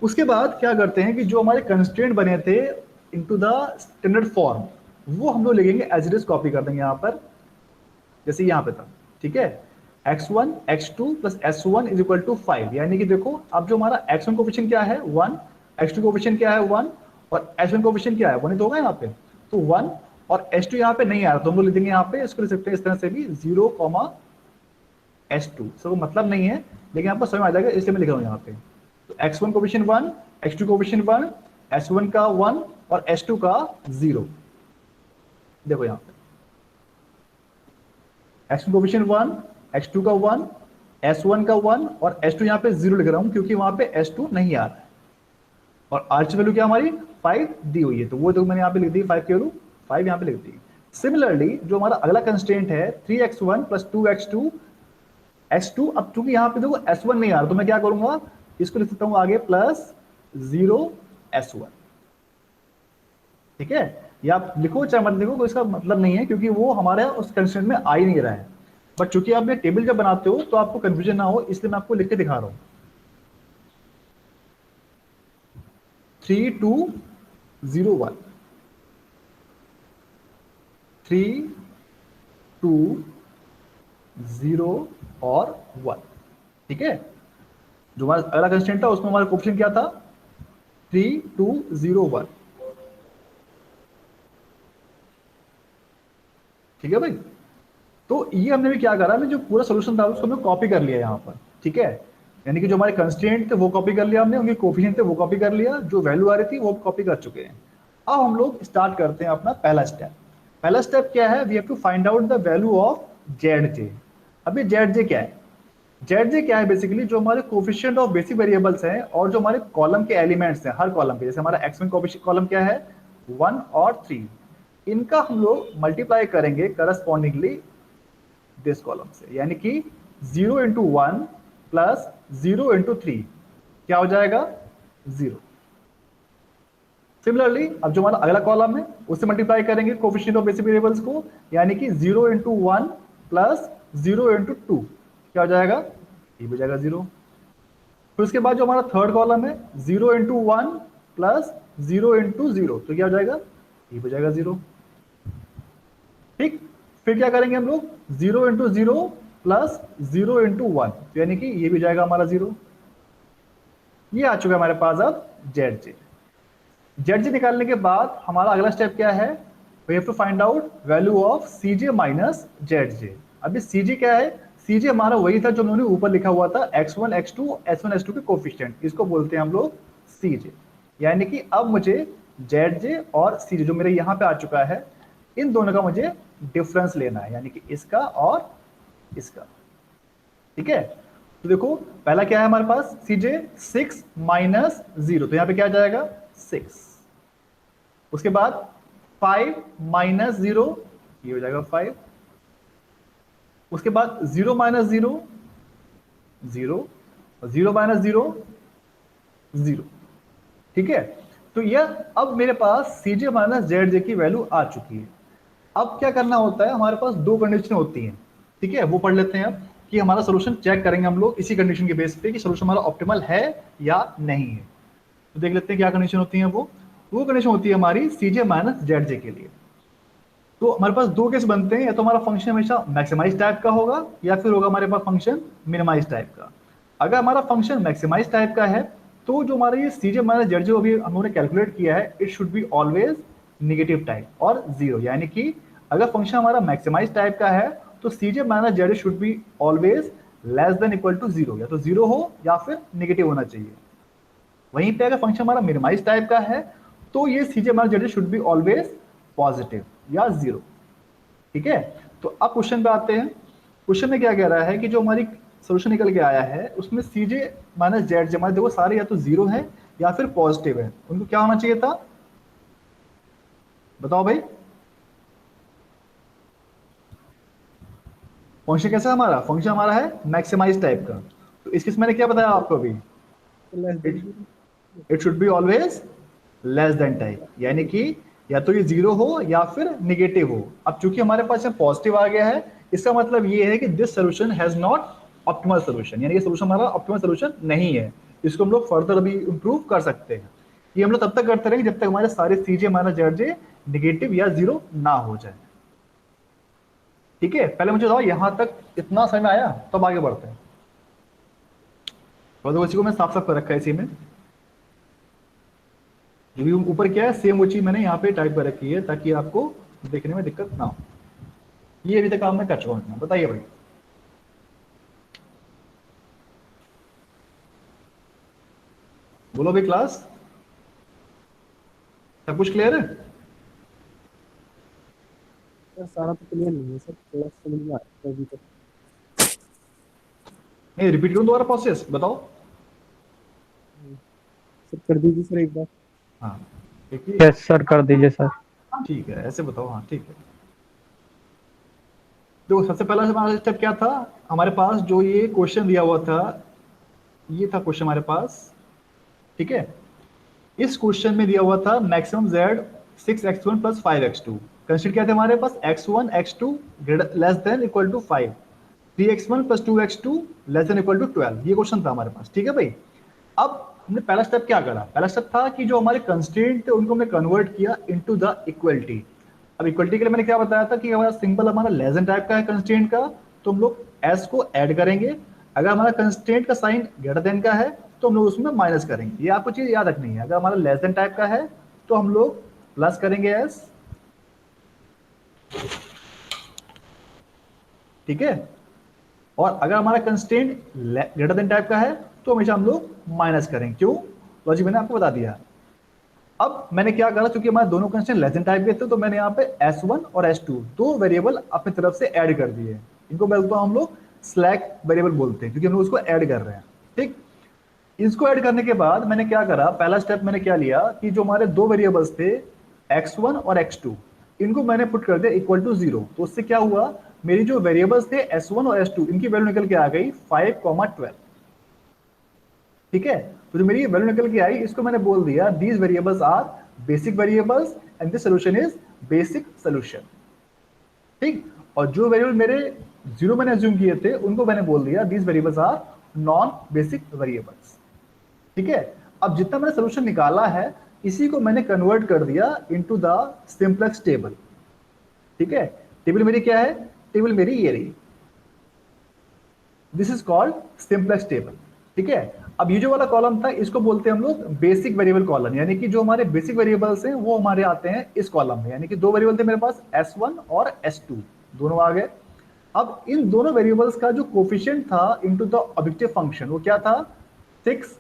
उसके बाद क्या करते हैं कि जो हमारे कंस्ट्रेंट बने थे इनटू द स्टैंडर्ड फॉर्म, वो हम लोग लिखेंगे एज इट इज, कॉपी कर देंगे यहाँ पर, जैसे यहाँ पे था, ठीक है। x1 x2 plus s1 is equal to 5, यानी कि देखो अब जो हमारा x1 कोफिशिएंट क्या है 1, x2 कोफिशिएंट क्या है 1 और s1 कोफिशिएंट क्या है 1 ही तो होगा यहाँ पे, तो 1 और s2 यहाँ पे नहीं आ रहा तो हम लोग लिख देंगे यहाँ पे, इसको लिख सकते हैं इस तरह से भी 0, s2, इसका मतलब नहीं है लेकिन यहाँ पर समझ में आ जाएगा इसलिए मैं लिख रहा हूँ यहाँ पे। तो x1 coefficient 1, x2 coefficient 1, s1 का 1 और s2 का 0, देखो यहाँ पे x1 कोफिशिएंट 1, x2 का 1, s1 का 1 और s2 यहाँ पे 0 लिख रहा हूँ क्योंकि वहां पे s2 नहीं आ रहा है, और आर्च वैल्यू क्या हमारी 5 दी हुई है, तो वो तो मैंने यहाँ पे लिख दी 5 की वैल्यू 5 यहाँ पे लिख दी। सिमिलरली जो हमारा अगला कंस्ट्रेंट है 3x1 प्लस 2x2 s2, अब चूंकि यहाँ पे देखो s1 नहीं आ रहा तो मैं क्या करूंगा, इसको लिख सकता हूँ आगे प्लस 0 s1, ठीक है। या आप लिखो चाहे मत लिखो, कोई इसका मतलब नहीं है क्योंकि वो हमारे उस कंस्ट्रेंट में आ ही नहीं रहा है, बट चूंकि आप ये टेबल जब बनाते हो तो आपको कंफ्यूजन ना हो इसलिए मैं आपको लिख के दिखा रहा हूं। 3 2 0 1, 3 2 0 और 1, ठीक है। जो हमारा अगला कंस्टेंट था उसमें हमारा कोफिशिएंट क्या था 3 2 0 1, ठीक है भाई। तो ये हमने भी क्या करा, हमने जो पूरा सोल्यूशन था उसको हमने कॉपी कर लिया यहाँ पर, ठीक है। यानी कि जो हमारे कंस्ट्रेंट थे वो कॉपी कर लिया हमने, उनके कोफिशिएंट थे वो कॉपी कर लिया, जो वैल्यू आ रही थी वो कॉपी कर चुके हैं। अब हम लोग स्टार्ट करते हैं अपना पहला स्टेप। पहला स्टेप क्या है, we have to find out the value of ZJ। अब ये ZJ क्या है, ZJ क्या है बेसिकली जो हमारे कोफिशिएंट ऑफ बेसिक वेरिएबल्स हैं और जो हमारे कॉलम के एलिमेंट्स हैं, हर कॉलम के, जैसे हमारा x1 कॉलम क्या है 1 और 3, इनका हम लोग मल्टीप्लाई करेंगे करस्पॉन्डिंगली दिस कॉलम से, यानी कि 0 इंटू 1 प्लस 0 इंटू 3 क्या हो जाएगा 0। सिमिलरली अब जो हमारा अगला कॉलम है उससे मल्टीप्लाई करेंगे कोफिशिएंट ऑफ बेसिक वेरिएबल्स को, यानी कि 0 इंटू 1 प्लस 0 इंटू 2 क्या हो जाएगा, ये हो जाएगा 0। फिर उसके बाद जो हमारा थर्ड कॉलम है 0 इंटू 1 प्लस 0 इंटू 0 तो क्या हो जाएगा, ये हो जाएगा 0, ठीक। फिर क्या करेंगे हम लोग 0 इंटू 0 प्लस 0 इंटू 1, तो यानी कि ये भी जाएगा हमारा 0। ये आ चुका है हमारे पास अब ZJ निकालने के बाद हमारा अगला स्टेप क्या है, we have to find out value of CJ minus ZJ। अभी CJ क्या है, CJ हमारा वही था जो उन्होंने ऊपर लिखा हुआ था x1 x2 s1 s2 के कोफिशिएंट, इसको बोलते हैं हम लोग CJ। यानी कि अब मुझे ZJ और CJ जो मेरे यहाँ पे आ चुका है इन दोनों का मुझे डिफरेंस लेना है, यानी कि इसका और इसका, ठीक है। तो देखो पहला क्या है हमारे पास CJ 6 माइनस 0, तो यहाँ पे क्या आ जाएगा 6। उसके बाद 5 माइनस 0, ये हो जाएगा 5। उसके बाद 0 माइनस 0 0, 0 माइनस 0 0, ठीक है। तो यह अब मेरे पास CJ माइनस ZJ की वैल्यू आ चुकी है। अब क्या करना होता है, हमारे पास दो कंडीशन होती हैं, ठीक है, वो पढ़ लेते हैं अब कि हमारा सोल्यूशन चेक करेंगे हम लोग इसी कंडीशन के बेस पे कि सोल्यूशन हमारा ऑप्टिमल है या नहीं है। तो देख लेते हैं क्या कंडीशन होती है। वो कंडीशन होती है हमारी CJ माइनस ZJ के लिए। तो हमारे पास दो केस बनते हैं, या तो हमारा फंक्शन हमेशा मैक्सिमाइज टाइप का होगा या फिर होगा हमारे पास फंक्शन मिनिमाइज टाइप का। अगर हमारा फंक्शन मैक्सिमाइज टाइप का है तो जो हमारा ये CJ माइनस ZJ अभी हम लोगों ने कैलकुलेट किया है, it should be always negative type और 0, यानी कि अगर फंक्शन हमारा मैक्सिमाइज टाइप का है तो CJ minus ZJ should be always less than equal to 0, या तो 0 हो या फिर नेगेटिव होना चाहिए। वहीं पे अगर फंक्शन हमारा मिनिमाइज टाइप का है तो ये CJ minus ZJ should be always positive या 0, ठीक है। तो अब क्वेश्चन पे आते हैं। क्वेश्चन में क्या कह रहा है कि जो हमारी सोल्यूशन निकल के आया है उसमें CJ माइनस ZJ हमारे देखो सारे या तो 0 है या फिर पॉजिटिव है, उनको क्या होना चाहिए था बताओ भाई। फंक्शन कैसा हमारा, फंक्शन हमारा है मैक्सिमाइज टाइप का, तो इस केस मैंने क्या बताया आपको अभी, it should be always less then type, यानी कि या तो ये 0 हो या फिर नेगेटिव हो। अब चूंकि हमारे पास यहाँ पॉजिटिव आ गया है, इसका मतलब ये है कि this solution has not optimal solution, यानी कि सोल्यूशन हमारा ऑप्टिमल सोल्यूशन नहीं है, इसको हम लोग फर्दर भी इंप्रूव कर सकते हैं। ये हम लोग तब तक करते रहेंगे जब तक हमारे सारे सीजे माइनस जेड जे निगेटिव या जीरो ना हो जाए। ठीक है, पहले मुझे बताओ यहां तक इतना समझ में आया, तो अब आगे बढ़ते हैं। तो इसी को मैं साफ साफ कर रखा है इसी में, जो भी ऊपर क्या है सेम वो चीज मैंने यहाँ पे टाइप कर रखी है ताकि आपको देखने में दिक्कत ना हो। ये अभी तक काम मैं कर चुका हूँ, बताइए भाई। बोलो भाई क्लास, सब कुछ क्लियर है? सर सारा तो क्लियर नहीं है सर, थोड़ा समझ में आया अभी तक। नहीं रिपीट करूँ दोबारा प्रोसेस, बताओ। सर कर दीजिए सर एक बार। हाँ देखिए, यस सर, कर दीजिए सर। ठीक है ऐसे बताओ, हाँ ठीक है। देखो सबसे पहला हमारा स्टेप क्या था, हमारे पास जो ये क्वेश्चन दिया हुआ था, ये था क्वेश्चन हमारे पास। ठीक है, इस क्वेश्चन में दिया हुआ था maximum Z 6x1 plus 5x2। Constraint क्या थे हमारे पास, x1 x2 less than equal to 5, 3x1 plus 2x2 less than equal to 12। ये क्वेश्चन था हमारे पास। ठीक है भाई, अब हमने पहला स्टेप क्या करा, पहला स्टेप था कि जो हमारे कंस्ट्रेंट थे उनको हमने कन्वर्ट किया इनटू द इक्वलिटी। अब इक्वलिटी के लिए मैंने क्या बताया था कि हमारा सिंपल हमारा लेस देन टाइप का है कंस्ट्रेंट का, तो हम लोग s को ऐड करेंगे। अगर हमारा कंस्ट्रेंट का साइन ग्रेटर देन का है तो हम लोग उसमें माइनस करेंगे। ये आपको चीज याद रखनी है, अगर हमारा लेस देन टाइप का है तो हम लोग प्लस करेंगे s। ठीक है, और अगर हमारा कंस्ट्रेंट ग्रेटर देन टाइप का है तो हमेशा हम लोग माइनस करेंगे। क्यों, लॉजिक मैंने आपको बता दिया। अब मैंने क्या करा, क्योंकि हमारे दोनों कंस्ट्रेंट लेस देन टाइप के थे तो मैंने यहाँ पे s1 और s2 दो वेरिएबल अपनी तरफ से ऐड कर दिए। इनको बोलते हैं हम लोग स्लैक वेरिएबल बोलते हैं, क्योंकि हम लोग उसको ऐड कर रहे हैं। ठीक, इसको ऐड करने के बाद मैंने क्या करा, पहला स्टेप मैंने क्या लिया कि जो हमारे दो वेरिएबल्स थे x1 और x2, इनको मैंने पुट कर दिया इक्वल टू 0। तो उससे क्या हुआ, मेरी जो वेरिएबल्स थे s1 और s2 इनकी वैल्यू निकल के आ गई 5,12। ठीक है, तो जो मेरी वैल्यू निकल के आई इसको मैंने बोल दिया these variables are basic variables and this solution is basic solution. ठीक, और जो वेरिएबल मेरे जीरो मैंने अज्यूम किए थे उनको मैंने बोल दिया these variables are non basic variables. ठीक है, अब जितना मैंने सोल्यूशन निकाला है इसी को मैंने कन्वर्ट कर दिया इनटू द सिंपलेक्स टेबल। ठीक है, टेबल मेरी क्या है, टेबल मेरी ये रही, this is called simplex table. ठीक है, अब ये जो वाला कॉलम था इसको बोलते हैं हम लोग बेसिक वेरिएबल कॉलम, यानी कि जो हमारे बेसिक वेरिएबल्स हैं वो हमारे आते हैं इस कॉलम में। यानी कि दो वेरिएबल थे मेरे पास s1 और s2, दोनों आ गए। अब इन दोनों वेरिएबल्स का जो कोफिशिएंट था इनटू द ऑब्जेक्टिव फंक्शन वो क्या था, 6,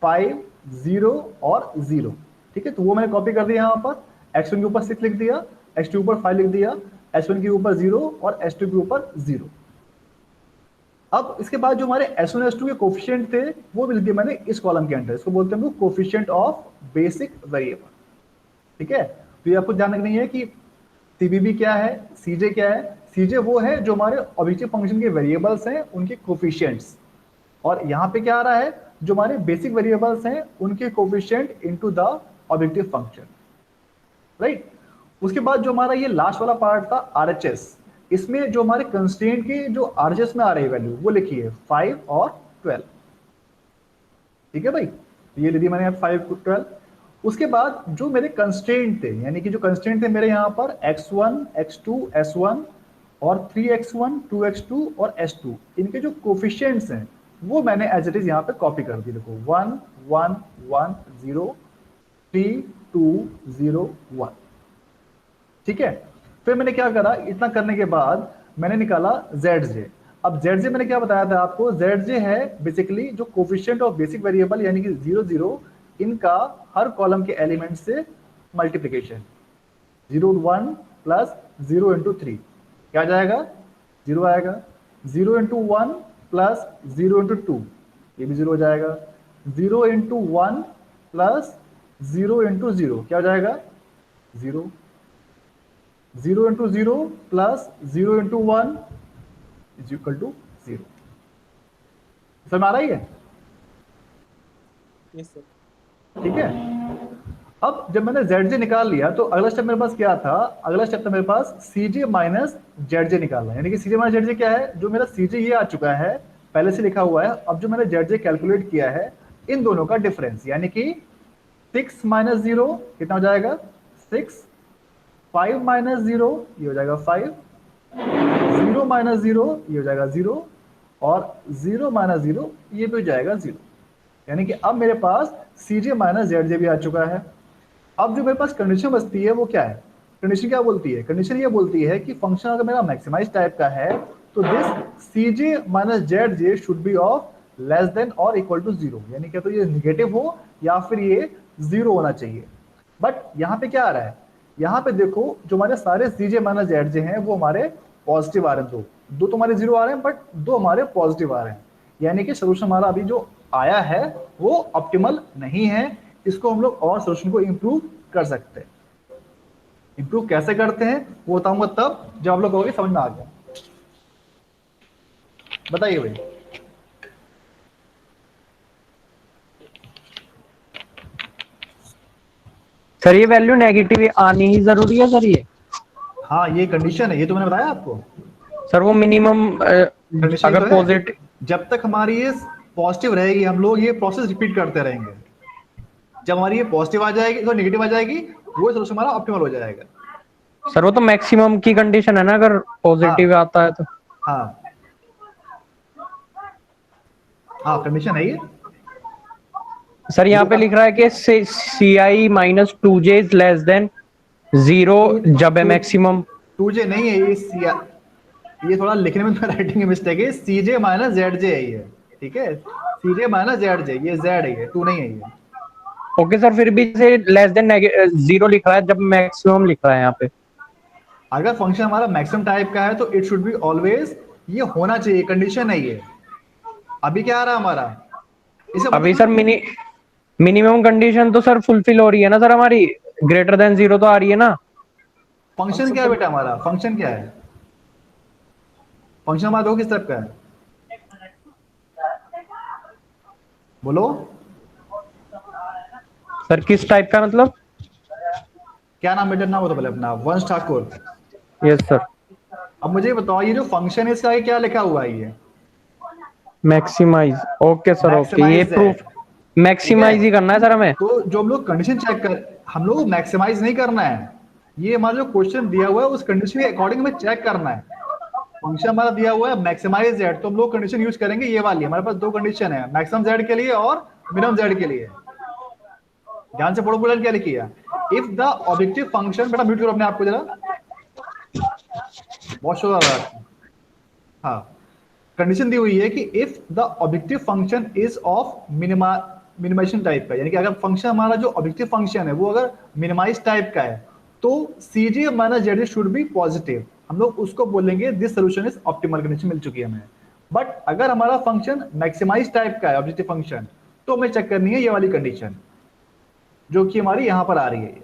5, 0 और 0। ठीक है, तो वो मैंने कॉपी कर दिया यहाँ पर, x1 के ऊपर 6 लिख दिया, x2 के ऊपर 5 लिख दिया, s1 के ऊपर 0 और s2 के ऊपर 0। अब इसके बाद जो हमारे S1 S2 के कोफिशिएंट थे वो लिख दिए मैंने इस कॉलम के अंदर, इसको बोलते हैं हम लोग कोफिशिएंट ऑफ बेसिक वेरिएबल। ठीक है, तो ये आपको ध्यान रखनी है कि CBB क्या है, CJ क्या है। CJ वो है जो हमारे ऑब्जेक्टिव फंक्शन के वेरिएबल्स हैं उनके कोफिशिएंट्स, और यहाँ पे क्या आ रहा है जो हमारे बेसिक वेरिएबल्स हैं उनके coefficient into the objective function. Right, उसके बाद जो हमारा ये लास्ट वाला पार्ट था RHS, इसमें जो हमारे कंस्ट्रेंट के जो RHS में आ रही वैल्यू वो लिखी है 5 और 12। ठीक है भाई, ये लिखी मैंने यहाँ 5 12। उसके बाद जो मेरे कंस्ट्रेंट थे, यानी कि जो कंस्ट्रेंट थे मेरे यहाँ पर x1 x2 s1 और 3x1 2x2 और s2, इनके जो कोफिशिएंट्स हैं वो मैंने एज इट इज यहाँ पे कॉपी कर दी। देखो 1 1 1 0 3 2 0 1। ठीक है, फिर मैंने क्या करा, इतना करने के बाद मैंने निकाला ZJ। अब ZJ मैंने क्या बताया था आपको, ZJ है बेसिकली जो कोफिशिएंट ऑफ बेसिक वेरिएबल यानी कि 0 0 इनका हर कॉलम के एलिमेंट से मल्टीप्लीकेशन। 0 1 प्लस 0 इंटू 3 क्या आ जाएगा, 0 आएगा। 0 इंटू 1 प्लस 0 इंटू 2 ये भी 0 हो जाएगा। 0 इंटू 1 प्लस 0 इंटू 0 क्या हो जाएगा, 0। 0 into 0 plus 0 into 1 is equal to 0। समझ में आ रही है? Yes sir. ठीक है, अब जब मैंने ZJ निकाल लिया तो अगला स्टेप मेरे पास क्या था, अगला स्टेप था मेरे पास CJ माइनस ZJ निकालना। यानी कि CJ माइनस ZJ क्या है, जो मेरा CJ ये आ चुका है पहले से लिखा हुआ है, अब जो मैंने ZJ कैलकुलेट किया है इन दोनों का डिफरेंस, यानी कि 6 माइनस 0 कितना हो जाएगा 6, 5 माइनस 0 ये हो जाएगा 5, 0 माइनस 0 ये हो जाएगा 0, और 0 माइनस 0 ये भी हो जाएगा 0। यानी कि अब मेरे पास Cj माइनस Zj भी आ चुका है। अब जो मेरे पास कंडीशन बचती है वो क्या है, कंडीशन क्या बोलती है, कंडीशन ये बोलती है कि फंक्शन अगर मेरा मैक्सिमाइज टाइप का है तो this Cj minus Zj should B of less than और इक्वल टू 0, यानी क्या तो ये निगेटिव हो या फिर ये 0 होना चाहिए। बट यहाँ पे क्या आ रहा है, यहाँ पे देखो जो हमारे सारे Cj माइनस Zj हैं वो हमारे पॉजिटिव आ रहे हैं, दो दो तो हमारे 0 आ रहे हैं बट दो हमारे पॉजिटिव आ रहे हैं, यानी कि सोल्यूशन हमारा अभी जो आया है वो ऑप्टिमल नहीं है। इसको हम लोग और सोल्यूशन को इंप्रूव कर सकते हैं। इंप्रूव कैसे करते हैं वो बताऊंगा तब जब आप लोग कहोगे समझ में आ गया। बताइए भाई। सर ये वैल्यू नेगेटिव आनी ही जरूरी है सर ये? हाँ ये कंडीशन है, ये तो मैंने बताया आपको। सर वो मिनिमम कंडीशन तो अगर है, पॉजिटिव, जब तक हमारी ये पॉजिटिव रहेगी हम लोग ये प्रोसेस रिपीट करते रहेंगे। जब हमारी ये पॉजिटिव आ जाएगी तो नेगेटिव आ जाएगी, वो सोल्यूशन हमारा ऑप्टिमल हो जाएगा। सर वो तो मैक्सिमम की कंडीशन है ना, अगर पॉजिटिव हाँ आता है तो। हाँ हाँ कंडीशन है ये। सर ये यहाँ जो पे लिख रहा है कि C I minus two J is less than 0 to जब है टू मैक्सिमम। टू जे नहीं है ये थोड़ा लिखने में राइटिंग में मिस्टेक है, Cj माइनस Zj है ये, ठीक है, Cj माइनस Zj, ये Z है ये, टू नहीं है ये। ओके सर, फिर भी से लेस देन 0 लिख रहा है जब मैक्सिमम लिख रहा है यहाँ पे। अगर फंक्शन हमारा मैक्सिमम टाइप का है तो इट शुड बी ऑलवेज, ये होना चाहिए, कंडीशन है ये। अभी क्या आ रहा है हमारा, इसे अभी मतलब सर मिनिमम कंडीशन तो सर फुलफिल हो रही है ना सर हमारी, ग्रेटर देन 0 तो आ रही है ना। फंक्शन क्या है बेटा, हमारा फंक्शन क्या है, फंक्शन हमारा दो किस टाइप का है, बोलो। सर किस टाइप का मतलब? क्या नाम बेटा, नाम बताओ पहले अपना, वंश ठाकुर। Yes sir. अब मुझे बताओ ये जो फंक्शन है इसका ये क्या लिखा हुआ है, ये मैक्सिमाइज, ओके सर ओके, ये मैक्सिमाइज है, प्रूफ ठीक है। मैक्सिमाइज ही करना है सर हमें। तो जो हम लोग कंडीशन चेक कर, हम लोग मैक्सिमाइज नहीं करना है, ये हमारा जो क्वेश्चन दिया हुआ है उस कंडीशन के अकॉर्डिंग हमें चेक करना है। फंक्शन हमारा दिया हुआ है मैक्सिमाइज जेड, तो हम लोग कंडीशन यूज करेंगे ये वाली, हमारे पास दो कंडीशन है, मैक्सिमम जेड के लिए और मिनिमम जेड के लिए। ध्यान से पढ़ो, बुलेट क्या लिखी है, इफ द ऑब्जेक्टिव फंक्शन, बेटा म्यूट करो अपने आप को जरा, बहुत शोर आ रहा है। हाँ, कंडीशन दी हुई है कि if the objective function is of minimisation type का, यानी कि अगर फंक्शन हमारा जो ऑब्जेक्टिव फंक्शन है वो अगर मिनिमाइज टाइप का है तो Cj minus Zj should be positive, हम लोग उसको बोलेंगे this solution is optimal, condition मिल चुकी है हमें। बट अगर हमारा फंक्शन मैक्सिमाइज टाइप का है ऑब्जेक्टिव फंक्शन, तो हमें चेक करनी है ये वाली कंडीशन जो कि हमारी यहां पर आ रही है,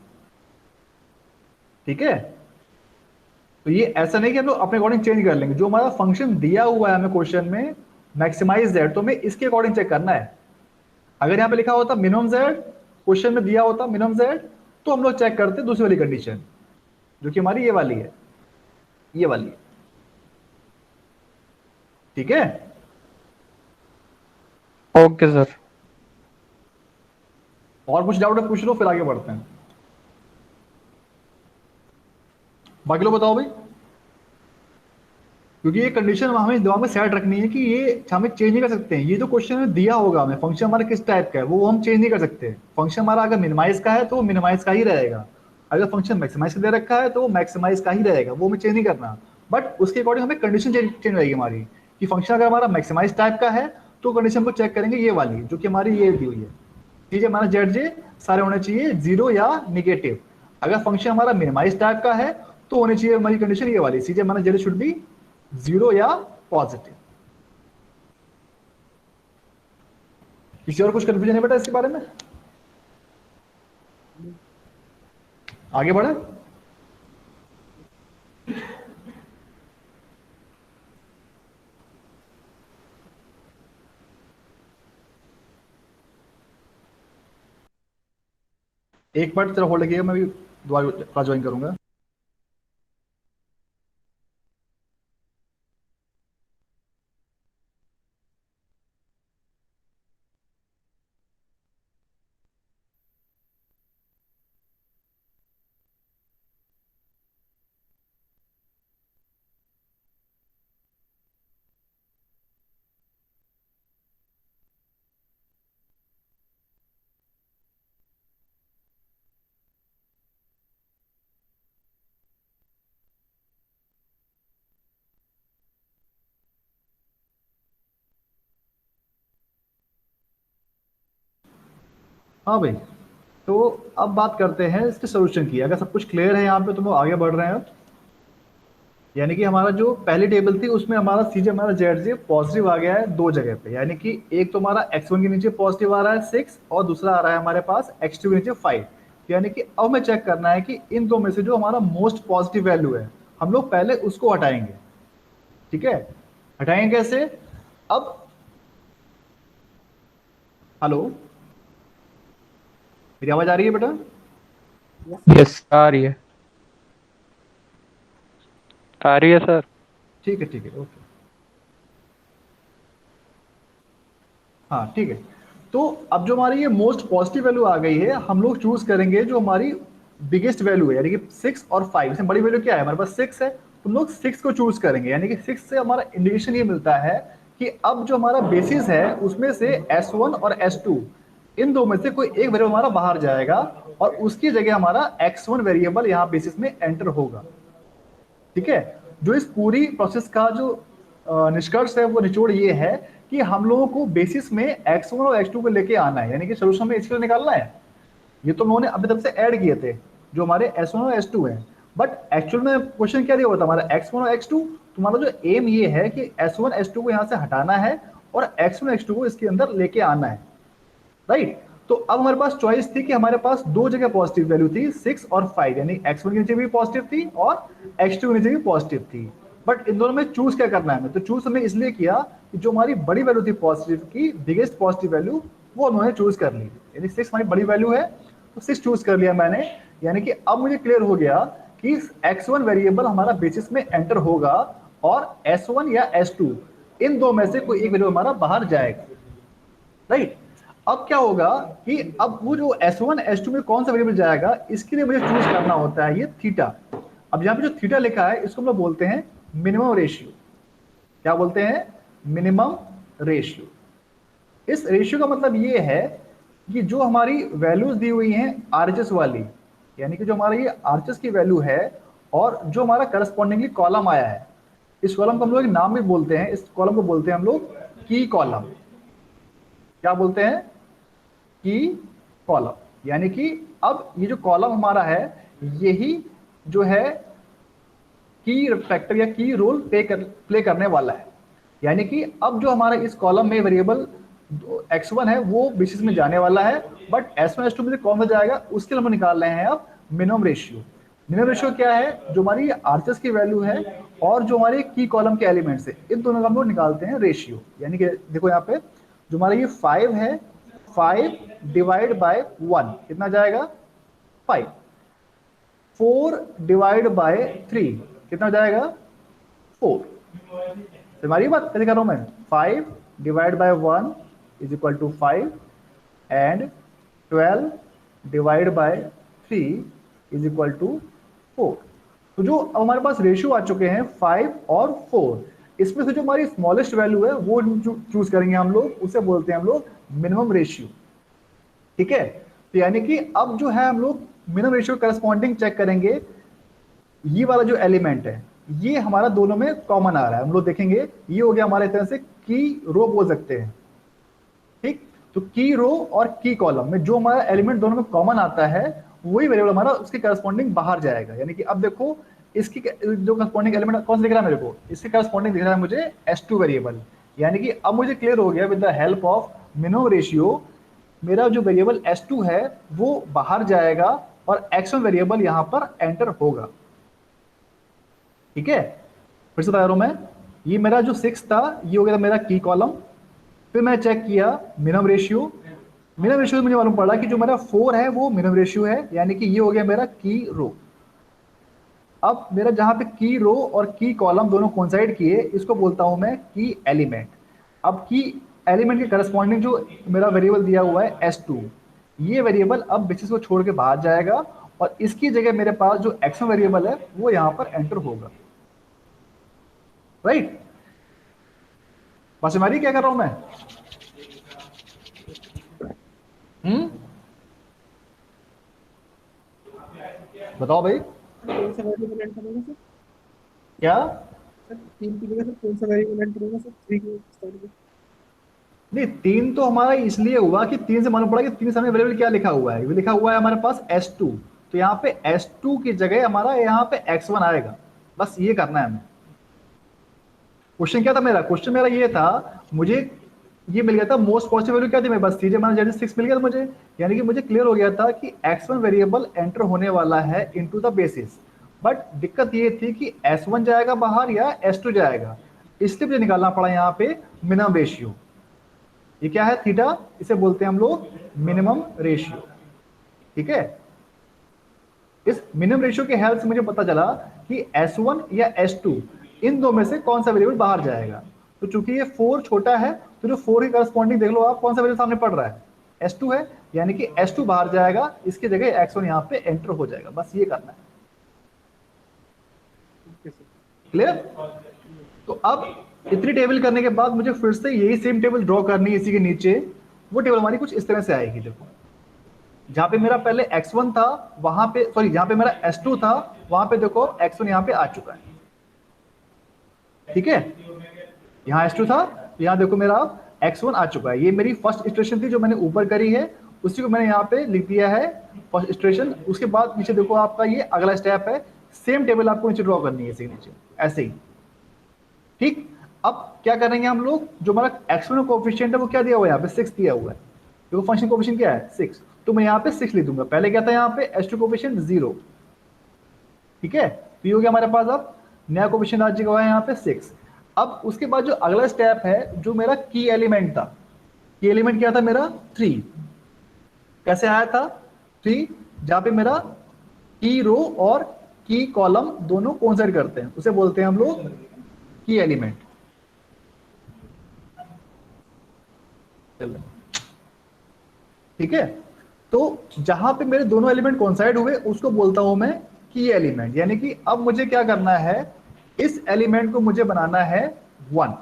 ठीक है। तो ये ऐसा नहीं कि हम लोग अपने अकॉर्डिंग चेंज कर लेंगे, जो हमारा फंक्शन दिया हुआ है हमें क्वेश्चन में मैक्सिमाइज जेड, तो हमें इसके अकॉर्डिंग चेक करना है। अगर यहाँ पे लिखा होता मिनिमम जेड, क्वेश्चन में दिया होता मिनिमम जेड, तो हम लोग चेक करते दूसरी वाली कंडीशन जो कि हमारी ये वाली है, ये वाली है, ठीक है। Okay sir. और कुछ डाउट है पूछ लो, फिर आगे बढ़ते हैं। बाकी लोग बताओ भाई, क्योंकि ये कंडीशन हमें दिमाग में सेट रखनी है कि ये हमें चेंज नहीं कर सकते हैं। ये जो क्वेश्चन में दिया होगा हमें फंक्शन हमारा किस टाइप का है वो हम चेंज नहीं कर सकते। फंक्शन हमारा अगर मिनिमाइज का है तो वो मिनिमाइज का ही रहेगा, अगर फंक्शन मैक्सिमाइज का दे रखा है तो वो मैक्सिमाइज का ही रहेगा, वो हमें चेंज नहीं करना। बट उसके अकॉर्डिंग हमें कंडीशन चेंज रहेगी हमारी, कि फंक्शन अगर हमारा मैक्सिमाइज टाइप का है तो कंडीशन को चेक करेंगे ये वाली जो कि हमारी ये दी हुई है, ठीक है, हमारा जेड जे सारे होने चाहिए जीरो या निगेटिव। अगर फंक्शन हमारा मिनिमाइज टाइप का है तो होनी चाहिए हमारी कंडीशन ये वाली, सीजे हमारा जेड शुड बी जीरो या पॉजिटिव। किसी और कुछ कंफ्यूजन है बेटा इसके बारे में, आगे बढ़े। एक मिनट तेरा होल्ड किया, मैं भी दोबारा ज्वाइन करूंगा। हाँ भाई, तो अब बात करते हैं इसके सोल्यूशन की। अगर सब कुछ क्लियर है यहाँ पे तो हम आगे बढ़ रहे हैं अब। यानी कि हमारा जो पहली टेबल थी उसमें हमारा सीजे हमारा जेड जे पॉजिटिव आ गया है दो जगह पे। यानी कि एक तो हमारा x1 के नीचे पॉजिटिव आ रहा है 6 और दूसरा आ रहा है हमारे पास x2 के नीचे 5। यानी कि अब हमें चेक करना है कि इन दो में से जो हमारा मोस्ट पॉजिटिव वैल्यू है हम लोग पहले उसको हटाएंगे। ठीक है, हटाएंगे कैसे? अब हेलो, मेरी आवाज आ रही है बेटा? यस आ रही है। आ रही है सर। ठीक है ठीक है, ओके। हाँ ठीक है, तो अब जो हमारी ये मोस्ट पॉजिटिव वैल्यू आ गई है हम लोग चूज करेंगे जो हमारी बिगेस्ट वैल्यू है। यानी कि 6 और 5 इसमें बड़ी वैल्यू क्या है? हमारे पास 6 है, तो हम लोग 6 को चूज करेंगे। यानी कि 6 से हमारा इंडिकेशन ये मिलता है कि अब जो हमारा बेसिस है उसमें से S1 और S2 इन दो में से कोई एक वेरिएबल हमारा बाहर जाएगा और उसकी जगह हमारा X1 वेरिएबल यहाँ बेसिस में एंटर होगा। ठीक है, जो इस पूरी प्रोसेस का जो निष्कर्ष है वो निचोड़ ये है कि हम लोगों को बेसिस में x1 और x2 को लेके आना है। यानी कि सोल्यूशन में इसको निकालना है। ये तो उन्होंने अभी तक से ऐड किए थे जो हमारे s1 और s2 हैं, बट एक्चुअल में क्वेश्चन क्या दिया हुआ था हमारा x1 और x2। तुम्हारा जो एम ये है कि s1 s2 को यहाँ से हटाना है और x1 x2 को इसके अंदर लेके आना है, राइट? तो अब हमारे पास चॉइस थी कि हमारे पास दो जगह पॉजिटिव वैल्यू थी 6 और 5। यानी x1 के नीचे भी पॉजिटिव थी और x2 के नीचे भी पॉजिटिव थी। बट इन दोनों में चूज क्या करना है? तो चूज हमने इसलिए किया कि जो हमारी बड़ी वैल्यू थी पॉजिटिव की, बिगेस्ट पॉजिटिव वैल्यू, वो उन्होंने चूज कर ली। यानी 6 हमारी बड़ी वैल्यू है तो 6 चूज कर लिया मैंने। यानी कि अब मुझे क्लियर हो गया कि x1 वेरिएबल हमारा बेसिस में एंटर होगा और s1 या s2 इन दो में से कोई एक वैल्यू हमारा बाहर जाएगा, राइट? अब क्या होगा कि अब वो जो S1 S2 में कौन सा वेरिएबल जाएगा इसके लिए मुझे चूज करना होता है ये थीटा। अब यहाँ पे जो थीटा लिखा है इसको हम लोग बोलते हैं मिनिमम रेशियो। क्या बोलते हैं? Minimum ratio. इस रेशियो का मतलब ये है कि जो हमारी वैल्यूज दी हुई हैं आरएचएस वाली, यानी कि जो हमारा ये आरएचएस की वैल्यू है और जो हमारा करस्पॉन्डिंगली कॉलम आया है, इस कॉलम को हम लोग एक नाम भी बोलते हैं। इस कॉलम को बोलते हैं हम लोग की कॉलम। क्या बोलते हैं? की कॉलम। यानी कि अब ये जो कॉलम हमारा है यही जो है की फैक्टर या की रोल प्ले करने वाला है। यानी कि अब जो हमारा इस कॉलम में वेरिएबल x1 है वो बेसिस में जाने वाला है, बट s1 s2 में से कौन सा जाएगा उसके लिए हम निकाल रहे हैं अब मिनिमम रेशियो। मिनिमम रेशियो क्या है? जो हमारी आरएचएस की वैल्यू है और जो हमारे की कॉलम के एलिमेंट्स है इन दोनों का हम लोग निकालते हैं रेशियो। यानी कि देखो यहाँ पे जो हमारा ये 5 है, 5 डिवाइड बाय 1 कितना जाएगा? 5। 4 डिवाइड बाय 3 कितना जाएगा? 4। तुम्हारी बात कैसे कर रहा हूं मैं? 5 divide by 1 is equal to 5 and 12 divide by 3 is equal to 4। तो जो हमारे पास रेशियो आ चुके हैं 5 और 4, इसमें से जो हमारी स्मॉलेस्ट वैल्यू है वो चूज करेंगे हम लोग, उसे बोलते हैं हम लोग मिनिमम रेशियो। ठीक है, तो यानी कि अब जो है हम लोग मिनिमम रेशियो करस्पॉन्डिंग चेक करेंगे। ये वाला जो एलिमेंट है ये हमारा दोनों में कॉमन आ रहा है, हम लोग देखेंगे ये हो गया हमारे तरह से की रो बोल सकते हैं। ठीक, तो की रो और की कॉलम में जो हमारा एलिमेंट दोनों में कॉमन आता है वही वेरिएबल हमारा उसके करस्पॉन्डिंग बाहर जाएगा। यानी कि अब देखो इसकी जो करस्पॉन्डिंग एलिमेंट कौन सा दिख रहा है मेरे को? इसके करस्पॉन्डिंग दिख रहा है मुझे S2 वेरिएबल। यानी कि अब मुझे क्लियर हो गया with the help of minimum ratio मेरा जो वेरिएबल S2 है वो बाहर जाएगा और x1 वेरिएबल यहां पर एंटर होगा। ठीक है, फिर से बता रहा हूं मैं, ये मेरा जो 6 था ये हो गया था मेरा की कॉलम। फिर मैं चेक किया मिनिमम रेशियो। मिनिमम रेशियो मुझे मालूम पड़ा कि जो मेरा 4 है वो मिनिमम रेशियो है, यानी कि ये हो गया मेरा की रो। अब मेरा जहां पे की रो और की कॉलम दोनों कोइंसाइड किए इसको बोलता हूं मैं की एलिमेंट। अब की एलिमेंट के करस्पॉन्डिंग जो मेरा वेरिएबल दिया हुआ है S2, ये वेरिएबल अब बेसिस को छोड़ के बाहर जाएगा और इसकी जगह मेरे पास जो x1 वेरिएबल है वो यहां पर एंटर होगा, राइट? बस हमारी क्या कर रहा हूं मैं? बताओ भाई कौन सा वेरिएबल एंटर होगा सर? क्या? सर 3 की जगह सर कौन सा वेरिएबल एंटर होगा सर? 3 के स्टार्ट में नहीं, 3 तो हमारा इसलिए हुआ कि 3 से मालूम पड़ा कि 3 समय वेरिएबल क्या लिखा हुआ है, ये लिखा हुआ है हमारे पास S2, तो यहाँ पे S2 की जगह हमारा यहाँ पे X1 आएगा, बस ये करना है हमें। क्वेश्चन क्या था मेरा, क्वेश्चन मेरा ये था, मुझे ये मिल गया था मोस्ट पॉजिटिव वैल्यू क्या थी मेरे पास, CJ माइनस जेड 6 मिल गया था मुझे, यानी कि मुझे क्लियर हो गया था कि X1 वेरिएबल एंटर होने वाला है इनटू द बेसिस। बट दिक्कत ये थी कि S1 जाएगा बाहर या S2 जाएगा, इसलिए मुझे निकालना पड़ा यहाँ पे मिनिमम रेशियो। ये क्या है थीटा, इसे बोलते हैं हम लोग मिनिमम रेशियो। ठीक है, इस मिनिमम रेशियो के हेल्प से मुझे पता चला कि S1 या S2 इन दो में से कौन सा वेरिएबल बाहर जाएगा। तो चूंकि ये 4 छोटा है, तो जो 4 की करस्पॉन्डिंग देख लो आप, कौन सा वेरिएबल सामने पड़ रहा है, S2 है, यानी कि S2 बाहर जाएगा, इसकी जगह X1 यहाँ पे एंटर हो जाएगा, बस ये करना है। क्लियर? तो अब इतनी टेबल करने के बाद मुझे फिर से यही सेम टेबल ड्रॉ करनी है इसी के नीचे। वो टेबल हमारी कुछ इस तरह से आएगी, देखो जहां पे मेरा पहले X1 था वहां पे, सॉरी जहां पे मेरा S2 था वहां पे देखो X1 यहाँ पे आ चुका है। ठीक है, यहाँ S2 था, यहाँ देखो मेरा X1 आ चुका है। ये मेरी फर्स्ट इटरेशन थी जो मैंने ऊपर करी है, उसी को मैंने यहाँ पे लिख दिया है फर्स्ट इटरेशन। उसके बाद नीचे देखो आपका ये अगला स्टेप है, सेम टेबल आपको नीचे ड्रॉ करनी है इसी नीचे ऐसे ही। ठीक, अब क्या करेंगे हम लोग, जो हमारा X1 कोएफिशिएंट है वो क्या दिया हुआ है, यहाँ पे 6 दिया हुआ है, तो फंक्शन कोएफिशिएंट क्या है 6, तो मैं यहाँ पे 6 लिख दूंगा। पहले क्या था यहाँ पे S2 कोएफिशिएंट 0। ठीक है, तो ये हो गया हमारे पास, अब नया कोएफिशिएंट आ चुका है यहाँ पे 6। अब उसके बाद जो अगला स्टेप है, जो मेरा की एलिमेंट था, की एलिमेंट क्या था मेरा 3। कैसे आया था 3, जहां पे मेरा की रो और की कॉलम दोनों कोइंसाइड करते हैं, उसे बोलते हैं हम लोग की एलिमेंट। ठीक है, तो जहां पे मेरे दोनों एलिमेंट कोइंसाइड हुए उसको बोलता हूं मैं की एलिमेंट। यानी कि अब मुझे क्या करना है, इस एलिमेंट को मुझे बनाना है 1।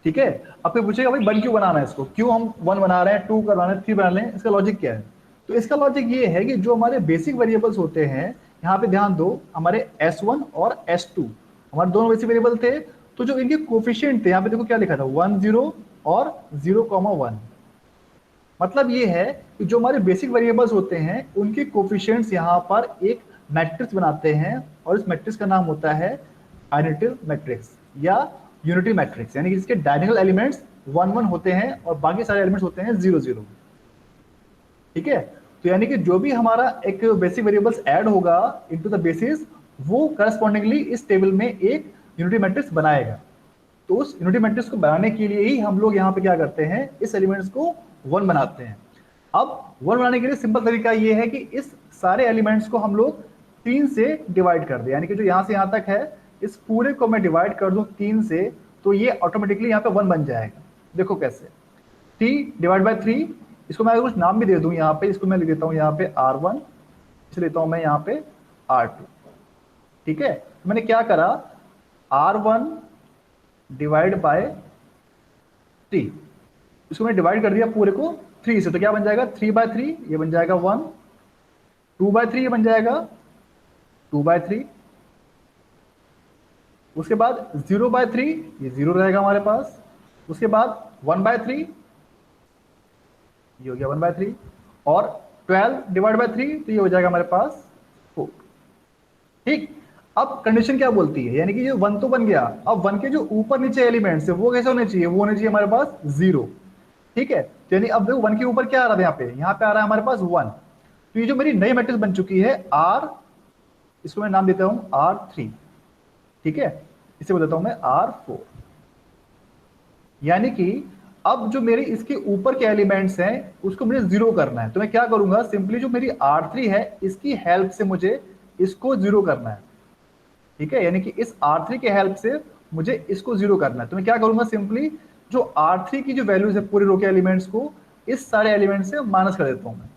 ठीक है, अब फिर पूछेगा भाई 1 क्यों बनाना है इसको, क्यों हम 1 बना रहे हैं, 2 बना रहे हैं, 3 बना रहे हैं, इसका लॉजिक क्या है। तो इसका लॉजिक ये है कि जो हमारे बेसिक वेरिएबल्स होते हैं, यहाँ पे ध्यान दो, हमारे S1 और S2 हमारे दोनों बेसिक वेरिएबल थे, तो जो इनके कोफिशिएंट थे यहाँ पे देखो क्या लिखा था 1 0 और 0,1। मतलब ये है कि जो हमारे बेसिक वेरिएबल्स होते हैं उनके कोफिशिएंट्स यहाँ पर एक मैट्रिक्स बनाते हैं, और इस मैट्रिक्स का नाम होता है आइडेंटिटी मैट्रिक्स या यूनिटी मैट्रिक्स, यानी कि जिसके डायगोनल एलिमेंट्स 1 1 होते हैं और बाकी सारे एलिमेंट्स होते हैं 0 0। ठीक है, तो यानी कि जो भी हमारा एक बेसिक वेरिएबल्स ऐड होगा इनटू द बेसिस, वो करस्पॉन्डिंगली इस टेबल में एक यूनिटी मैट्रिक्स बनाएगा। तो उस यूनिटी मैट्रिक्स को बनाने के लिए ही हम लोग यहाँ पे क्या करते हैं, इस एलिमेंट्स को 1 बनाते हैं। अब 1 बनाने के लिए सिंपल तरीका ये है कि इस सारे एलिमेंट्स को हम लोग 3 से डिवाइड कर दें, यानी कि जो यहाँ से यहाँ तक है इस पूरे को मैं डिवाइड कर दूं 3 से, तो ये ऑटोमेटिकली यहाँ पे 1 बन जाएगा। देखो कैसे, 3 डिवाइड बाय 3, इसको मैं कुछ नाम भी दे दूं यहाँ पे, इसको मैं लिख देता हूँ यहाँ पे R1, इसे लेता हूँ मैं यहाँ पे R2। ठीक है, तो मैंने क्या करा, R1 डिवाइड बाय 3, इसको मैंने डिवाइड कर दिया पूरे को 3 से, तो क्या बन जाएगा 3 बाय 3, ये बन जाएगा 1, 2 बाय 3 ये बन जाएगा 2 बाय 3, उसके बाद 0 बाय 3 ये 0 रहेगा हमारे पास, उसके बाद 1 बाय 3 ये हो गया 1 बाय 3, और 12 डिवाइड बाय 3 तो ये हो जाएगा हमारे पास 4। ठीक, अब कंडीशन क्या बोलती है, यानी कि ये 1 तो बन गया, अब 1 के जो ऊपर नीचे एलिमेंट्स है वो कैसे होने चाहिए, वो होने चाहिए हमारे पास 0। ठीक है, तो यानी अब देखो 1 के ऊपर क्या आ रहा है, यहाँ पे आ रहा है हमारे पास 1। तो ये जो मेरी नई मैट्रिक्स बन चुकी है R, इसको मैं नाम देता हूं R3। ठीक है, इसे बोल देता हूं मैं R4। यानी कि अब जो मेरी इसके ऊपर के एलिमेंट्स हैं उसको मुझे 0 करना है, तो मैं क्या करूंगा, सिंपली जो मेरी R3 है इसकी हेल्प से मुझे इसको 0 करना है। ठीक है, यानी कि इस R3 के हेल्प से मुझे इसको 0 करना है, तो मैं क्या करूंगा, सिंपली जो R3 की जो वैल्यूज है पूरे रो के एलिमेंट्स को इस सारे एलिमेंट से माइनस कर देता हूं मैं।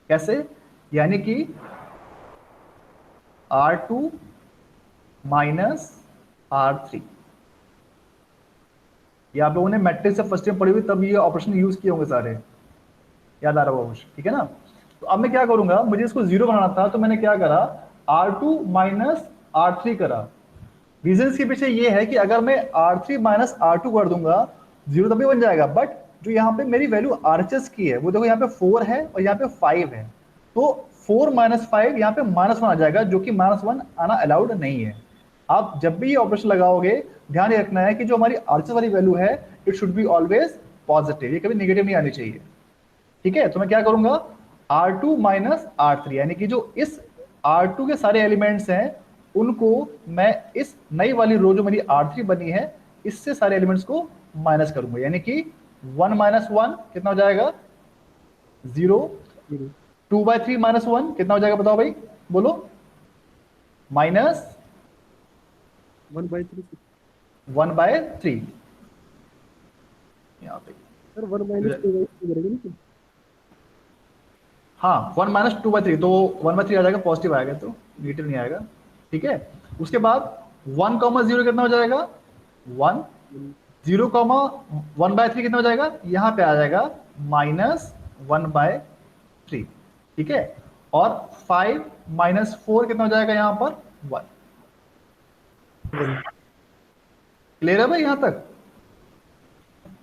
कैसे, यानी कि R2 माइनस R3, ये आप लोगों ने मैट्रिक्स से फर्स्ट टाइम पढ़ी हुई तब ये ऑपरेशन यूज किए होंगे सारे, याद आ रहा होगा कुछ। ठीक है ना, तो अब मैं क्या करूंगा, मुझे इसको 0 बनाना था, तो मैंने क्या करा, R2 माइनस R3 करा। रीजन के पीछे ये है कि अगर मैं R3 माइनस R2 कर दूंगा, जीरो तभी बन जाएगा, बट जो यहाँ पे मेरी वैल्यू आरएचएस की है वो देखो यहाँ पे 4 है और यहाँ पे 5 है, तो 4 माइनस 5 यहाँ पे -1 आ जाएगा, जो कि -1 आना अलाउड नहीं है। आप जब भी ये ऑपरेशन लगाओगे ध्यान ये रखना है कि जो हमारी आरएचएस वाली वैल्यू है it should be always positive, ये कभी नेगेटिव नहीं आनी चाहिए। ठीक है, तो मैं क्या करूंगा, R2 माइनस R3, यानी कि जो इस R2 के सारे एलिमेंट्स हैं उनको मैं इस नई वाली रो जो मेरी R3 बनी है इससे सारे एलिमेंट्स को माइनस करूंगा, यानी कि 1 माइनस 1 कितना हो जाएगा 0, 2/3 माइनस 1 कितना हो जाएगा बताओ भाई, बोलो, माइनस 1/3 1/3 यहाँ पे सर 1 माइनस 2/3 करेंगे ना? हाँ 1 माइनस 2/3, तो 1/3 आ जाएगा, पॉजिटिव आएगा तो नेगेटिव नहीं आएगा। ठीक है, उसके बाद 1,0 कितना हो जाएगा 1, 0,1/3 कितना हो जाएगा, यहाँ पे आ जाएगा -1/3। ठीक है, और 5 माइनस 4 कितना हो जाएगा यहाँ पर 1। क्लियर है भाई यहाँ तक?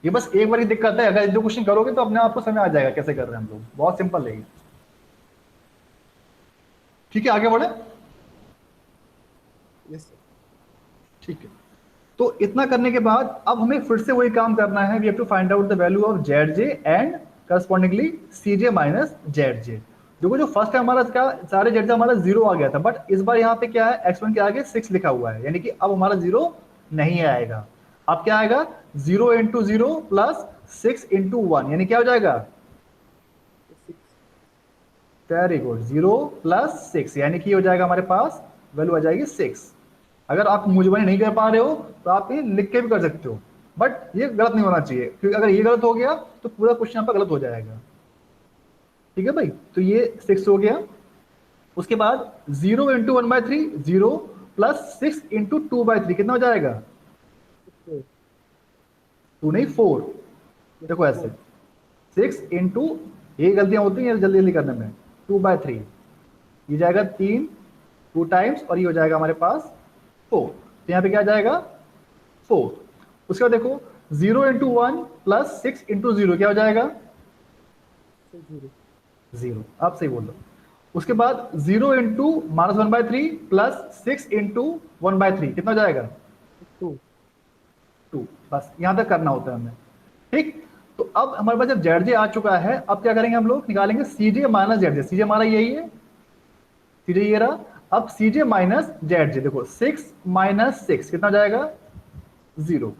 ये बस एक बार ही दिक्कत है, अगर दो क्वेश्चन करोगे तो अपने आप को समझ आ जाएगा कैसे कर रहे हैं हम लोग, बहुत सिंपल है। ठीक है, आगे बढ़े। Yes sir. ठीक है, तो इतना करने के बाद अब हमें फिर से वही काम करना है, we have to find out the value of Zj and correspondingly Cj minus Zj। देखो जो फर्स्ट है हमारा क्या, सारे Zj हमारा 0 आ गया था, बट इस बार यहाँ पे क्या है, x1 के आगे 6 लिखा हुआ है, यानी कि अब हमारा 0 नहीं आएगा। अब क्या आएगा, 0 इंटू 0 प्लस 6 इंटू 1, यानी क्या हो जाएगा, वेरी गुड, 0 प्लस 6, यानी कि हो जाएगा हमारे पास वैल्यू आ जाएगी 6। अगर आप मुझे नहीं कर पा रहे हो तो आप ये लिख के भी कर सकते हो, बट ये गलत नहीं होना चाहिए, क्योंकि अगर ये गलत हो गया तो पूरा क्वेश्चन यहाँ पर गलत हो जाएगा। ठीक है भाई, तो ये 6 हो गया। उसके बाद 0 इंटू 1/3, 0 प्लस 6 इंटू 2/3 कितना हो जाएगा, 2 नहीं 4। देखो ऐसे 6 इंटू, ये गलतियां होती हैं जल्दी जल्दी करने में, 2/3 ये जाएगा 3 2 टाइम्स, और ये हो जाएगा हमारे पास 4, तो यहाँ पे क्या जाएगा 4। उसके बाद देखो 0 इंटू 1 प्लस 6 इंटू 0 क्या हो जाएगा 0, आप सही बोल रहे हो। उसके बाद 0 इंटू -1/3 प्लस 6 इंटू 1/3 कितना हो जाएगा 2। बस यहाँ तक करना होता है हमें। ठीक, तो अब हमारे पास जब Zj आ चुका है, अब क्या करेंगे हम लोग, निकालेंगे Cj माइनस Zj। Cj हमारा यही है, Cj ये रहा। अब Cj माइनस Zj, देखो 6 माइनस 6 कितना हो जाएगा 0,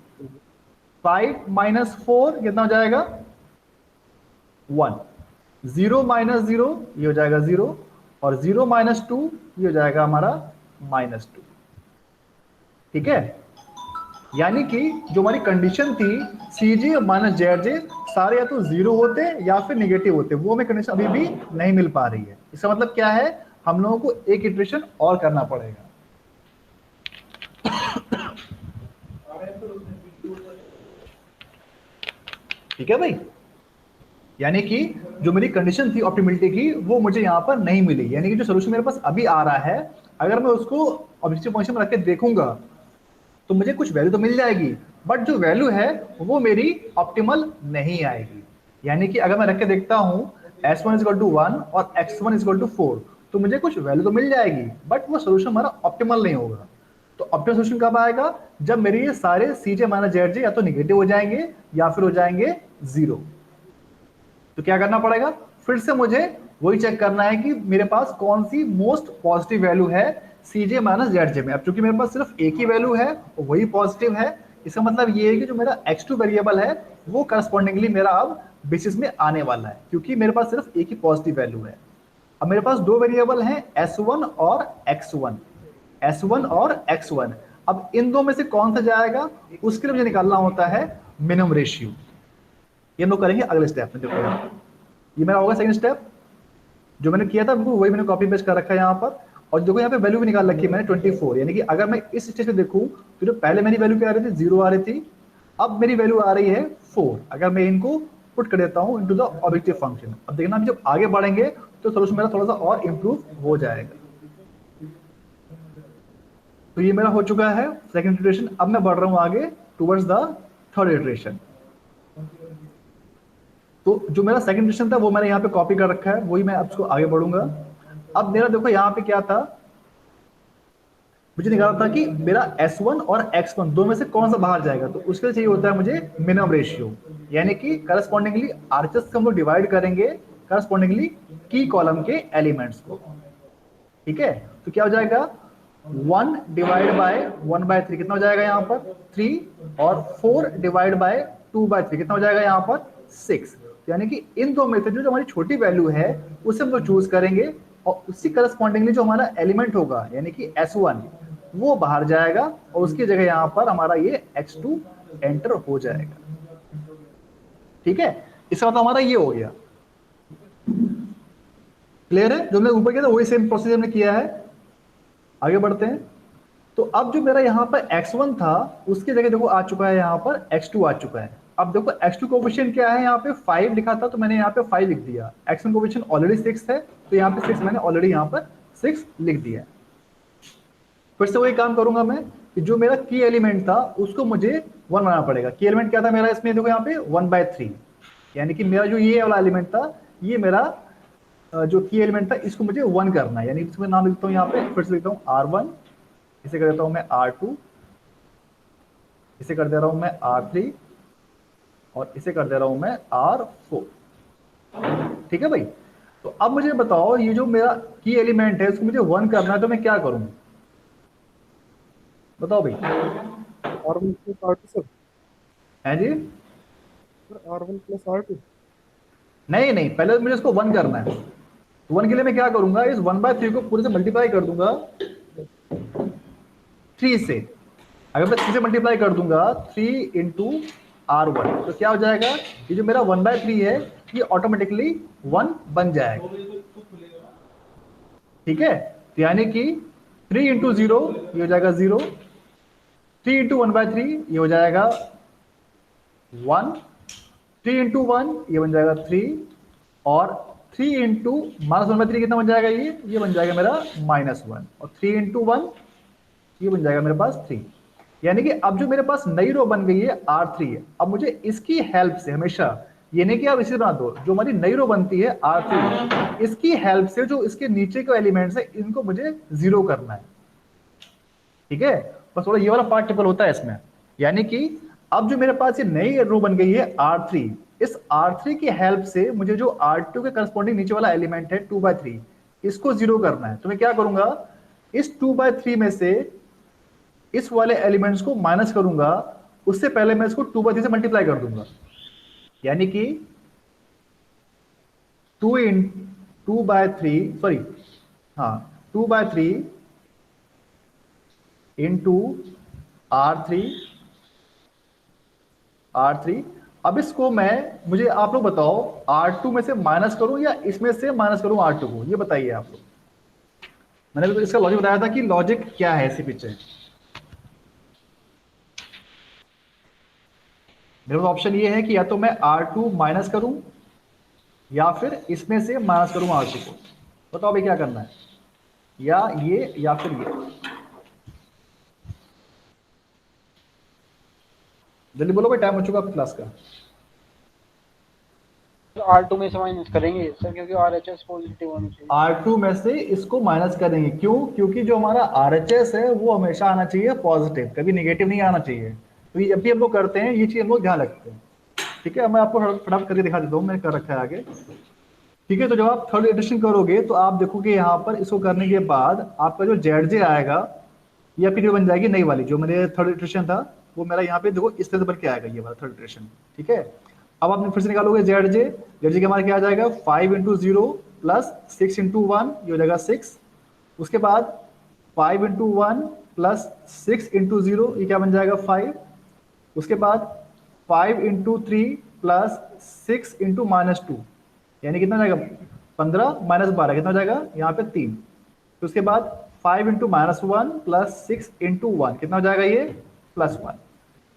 5 माइनस 4 कितना हो जाएगा 1, 0 माइनस 0 ये हो जाएगा 0, और 0 माइनस 2 ये हो जाएगा हमारा -2। ठीक है, यानी कि जो हमारी कंडीशन थी Cj माइनस Zj सारे या तो 0 होते या फिर नेगेटिव होते, वो हमें कंडीशन अभी भी नहीं मिल पा रही है। इसका मतलब क्या है, हम लोगों को एक इटरेशन और करना पड़ेगा। ठीक है भाई, यानी कि जो मेरी कंडीशन थी ऑप्टिमिलिटी की वो मुझे यहाँ पर नहीं मिली, यानी कि जो सोल्यूशन मेरे पास अभी आ रहा है अगर मैं उसको ऑब्जेक्टिव फंक्शन में रख के देखूंगा तो मुझे कुछ वैल्यू तो मिल जाएगी, बट जो वैल्यू है वो मेरी ऑप्टिमल नहीं आएगी। यानी कि अगर मैं रख के देखता हूँ s1 = 1 और x1 = 4 तो मुझे कुछ वैल्यू तो मिल जाएगी, बट वो सोल्यूशन हमारा ऑप्टिमल नहीं होगा। तो ऑप्टिमल सोल्यूशन कब आएगा, जब मेरे ये सारे Cj माइनस Zj या तो निगेटिव हो जाएंगे या फिर हो जाएंगे 0। तो क्या करना पड़ेगा, फिर से मुझे वही चेक करना है कि मेरे पास कौन सी मोस्ट पॉजिटिव वैल्यू है Cj माइनस Zj में। अब चूंकि मेरे पास सिर्फ एक ही वैल्यू है और वही पॉजिटिव है, इसका मतलब ये है कि जो मेरा x2 वेरिएबल है वो करस्पॉन्डिंगली मेरा अब बेसिस में आने वाला है, क्योंकि मेरे पास सिर्फ एक ही पॉजिटिव वैल्यू है। अब मेरे पास दो वेरिएबल हैं s1 और x1, s1 और x1। अब इन दो में से कौन सा जाएगा उसके लिए मुझे निकालना होता है मिनिमम रेशियो। ये हम लोग करेंगे अगले स्टेप में। देखो यार, ये मेरा होगा सेकंड स्टेप, जो मैंने किया था बिल्कुल वही मैंने कॉपी पेस्ट कर रखा है यहाँ पर। और देखो यहाँ पे वैल्यू भी निकाल रखी है मैंने 24, यानी कि अगर मैं इस स्टेज पे देखूं तो जो पहले मेरी वैल्यू क्या आ रही थी 0 आ रही थी, अब मेरी वैल्यू आ रही है 4। अगर मैं इनको पुट कर देता हूँ इनटू द ऑब्जेक्टिव फंक्शन, अब देखना जब आगे बढ़ेंगे तो सोल्यूशन मेरा थोड़ा सा और इम्प्रूव हो जाएगा। तो ये मेरा हो चुका है सेकंड इटरेशन। अब मैं बढ़ रहा हूँ आगे टुवर्ड्स द थर्ड इटरेशन। तो जो मेरा सेकंड क्वेश्चन था वो मैंने यहाँ पे कॉपी कर रखा है, वही मैं अब उसको आगे बढ़ूंगा। अब मेरा देखो यहाँ पे क्या था, मुझे निकालना था कि मेरा S1 और X1 दो में से कौन सा बाहर जाएगा। तो उसके लिए चाहिए होता है मुझे मिनिमम रेशियो, यानी कि करस्पॉन्डिंगली आरएचएस को हम लोग डिवाइड करेंगे करस्पॉन्डिंगली की कॉलम के एलिमेंट्स को। ठीक है, तो क्या हो जाएगा 1 डिवाइड बाय 1/3 कितना हो जाएगा यहाँ पर 3, और 4 डिवाइड बाय 2/3 कितना हो जाएगा यहाँ पर 6। यानी कि इन दो में से जो हमारी छोटी वैल्यू है उसे हम लोग चूज करेंगे, और उसी करस्पॉन्डिंगली जो हमारा एलिमेंट होगा यानी कि S1 वो बाहर जाएगा, और उसकी जगह यहाँ पर हमारा ये X2 एंटर हो जाएगा। ठीक है, इसका मतलब हमारा ये हो गया। क्लियर है? जो हमने ऊपर किया था वही सेम प्रोसीजर हमने किया है। आगे बढ़ते हैं। तो अब जो मेरा यहाँ पर X1 था उसकी जगह देखो आ चुका है यहाँ पर X2 आ चुका है। अब देखो X2 कोएफिशिएंट क्या है, यहाँ पे 5 लिखा था तो मैंने यहाँ पे 5 लिख दिया। X1 कोएफिशिएंट ऑलरेडी 6 है तो यहाँ पे 6 मैंने ऑलरेडी यहाँ पर 6 लिख दिया। फिर से वही काम करूंगा मैं कि जो मेरा की एलिमेंट था उसको मुझे 1 बनाना पड़ेगा। की एलिमेंट क्या था मेरा इसमें, देखो यहाँ पे 1/3, यानी कि मेरा जो ये वाला एलिमेंट था ये मेरा जो की एलिमेंट था इसको मुझे 1 करना है। यानी इसमें नाम लिखता हूँ यहाँ पे, फिर से लिखता हूँ R1, इसे कर देता हूँ मैं R2, इसे कर दे रहा हूँ मैं R3, और इसे कर दे रहा हूँ मैं R4। ठीक है भाई, तो अब मुझे बताओ ये जो मेरा की एलिमेंट है इसको मुझे 1 करना है तो मैं क्या करूँ, बताओ भाई। R1 plus R2 sir. है जी? R1 plus R2। नहीं नहीं, पहले मुझे इसको 1 करना है। तो 1 के लिए मैं क्या करूंगा, इस 1/3 को पूरे से मल्टीप्लाई कर दूंगा 3 से। अगर मैं 3 से मल्टीप्लाई कर दूंगा 3 इंटू R1 तो क्या हो जाएगा, ये जो मेरा 1/3 है ये ऑटोमेटिकली 1 बन जाएगा। ठीक है, तो यानी कि 3 इंटू 0 ये हो जाएगा 0, 3 इंटू 1/3 ये हो जाएगा 1, 3 इंटू 1 ये बन जाएगा 3, और 3 इंटू -1/3 कितना बन जाएगा, ये बन जाएगा मेरा -1, और 3 इंटू 1 ये बन जाएगा मेरे पास 3। यानी कि अब जो मेरे पास नई रो बन गई है R3 है, अब मुझे इसकी हेल्प से हमेशा, ये नहीं कि आप इसी बना दो, जो हमारी नई रो बनती है R3 इसकी हेल्प से जो इसके नीचे के एलिमेंट्स है इनको मुझे 0 करना है। ठीक है, बस थोड़ा ये वाला पार्ट टिपल होता है इसमें। यानी कि अब जो मेरे पास ये नई रो बन गई है R3, इस R3 की हेल्प से मुझे जो R2 के करस्पॉन्डिंग नीचे वाला एलिमेंट है 2/3 इसको 0 करना है। तो मैं क्या करूंगा, इस 2/3 में से इस वाले एलिमेंट्स को माइनस करूंगा, उससे पहले मैं इसको 2/3 से मल्टीप्लाई कर दूंगा। यानी कि 2/3 इंटू R3। अब इसको मुझे आप लोग बताओ R2 में से माइनस करूं या इसमें से माइनस करूं R2 को, ये बताइए आप लोग। मैंने तो इसका लॉजिक बताया था कि लॉजिक क्या है इसके पीछे। मेरे पास ऑप्शन ये है कि या तो मैं R2 माइनस करूं या फिर इसमें से माइनस करूं R2 को। बताओ भाई क्या करना है, या ये या फिर ये। जल्दी बोलो भाई, टाइम हो चुका आपकी क्लास का। R2 में से माइनस करेंगे सर, क्योंकि RHS पॉजिटिव होनी चाहिए। R2 में से इसको माइनस करेंगे, क्यों? क्योंकि जो हमारा RHS है वो हमेशा आना चाहिए पॉजिटिव, कभी नेगेटिव नहीं आना चाहिए। तो ये जब भी हम लोग करते हैं ये चीज हम लोग ध्यान रखते हैं। ठीक है, मैं आपको फटाफट करके दिखा देता हूँ, मैंने कर रखा है आगे। ठीक है, तो जब आप थर्ड इटरेशन करोगे तो आप देखोगे यहाँ पर इसको करने के बाद आपका जो ZJ आएगा या फिर बन जाएगी नई वाली, जो मेरे थर्ड इटरेशन था वो मेरा यहाँ पे देखो इस तरह से बन के आएगा, ये वाला थर्ड इटरेशन। ठीक है, अब आप फिर से निकालोगे ZJ के हमारा क्या आ जाएगा 5 इंटू 0 प्लस 6 इंटू 1 ये हो जाएगा 6। उसके बाद 5 इंटू 1 प्लस 6 इंटू 0 ये क्या बन जाएगा 5। उसके बाद 5 इंटू 3 प्लस 6 इंटू -2 यानी कितना जाएगा 15 माइनस 12 कितना हो जाएगा यहाँ पे 3। तो उसके बाद 5 इंटू -1 प्लस 6 इंटू 1 कितना हो जाएगा ये +1।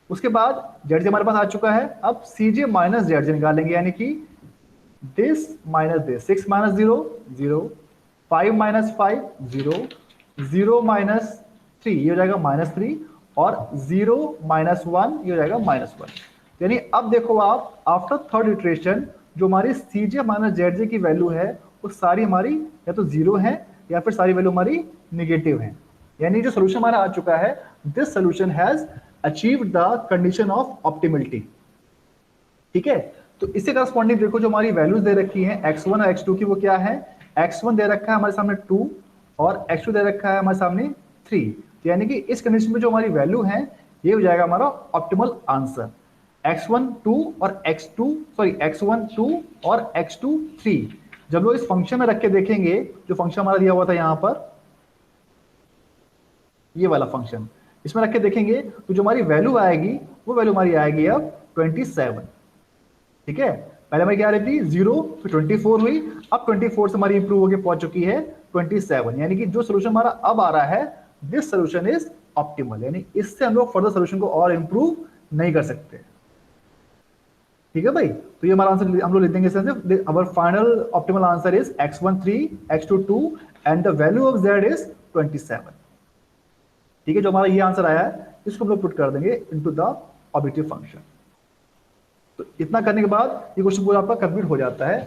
उसके बाद ZJ हमारे पास आ चुका है। अब CJ माइनस ZJ निकालेंगे, यानी कि this minus this, 6 minus 0 0, 5 minus 5 0, 0 minus 3 ये हो जाएगा -3, और 0 माइनस 1 ये हो जाएगा -1। यानी अब देखो आप आफ्टर थर्ड इटरेशन जो हमारी Cj माइनस Zj की वैल्यू है वो सारी हमारी या तो जीरो है या फिर सारी वैल्यू हमारी निगेटिव है। यानी जो सोल्यूशन हमारा आ चुका है, this solution has achieved the condition of optimality. ठीक है, तो इससे करस्पॉन्डिंग देखो जो हमारी वैल्यूज दे रखी हैं x1 और x2 की, वो क्या है, x1 दे रखा है हमारे सामने 2 और x2 दे रखा है हमारे सामने 3। तो यानी कि इस कंडीशन में जो हमारी वैल्यू है ये हो जाएगा हमारा ऑप्टिमल आंसर। x1 2 और x1 2 और x2 3 जब लोग इस फंक्शन में रख के देखेंगे, जो फंक्शन हमारा दिया हुआ था यहाँ पर, ये वाला फंक्शन, इसमें रख के देखेंगे तो जो हमारी वैल्यू आएगी वो वैल्यू हमारी आएगी अब 27। ठीक है, पहले हमारी क्या आ रही थी 0, फिर 24 हुई, अब 24 से हमारी इंप्रूव होकर पहुंच चुकी है 27। यानी कि जो सोल्यूशन हमारा अब आ रहा है, दिस सोल्यूशन इज ऑप्टिमल। यानी इससे हम लोग फर्दर सोल्यूशन को और इंप्रूव नहीं कर सकते। ठीक है भाई, तो ये हमारा आंसर हम लोग लिख देंगे। Our final optimal answer is x1 3, x2 2 and the value of z is 27। ठीक है, जो हमारा ये आंसर आया है इसको हम लोग पुट कर देंगे इनटू द ऑब्जेक्टिव फंक्शन। तो इतना करने के बाद ये क्वेश्चन पूरा आपका कंप्लीट हो जाता है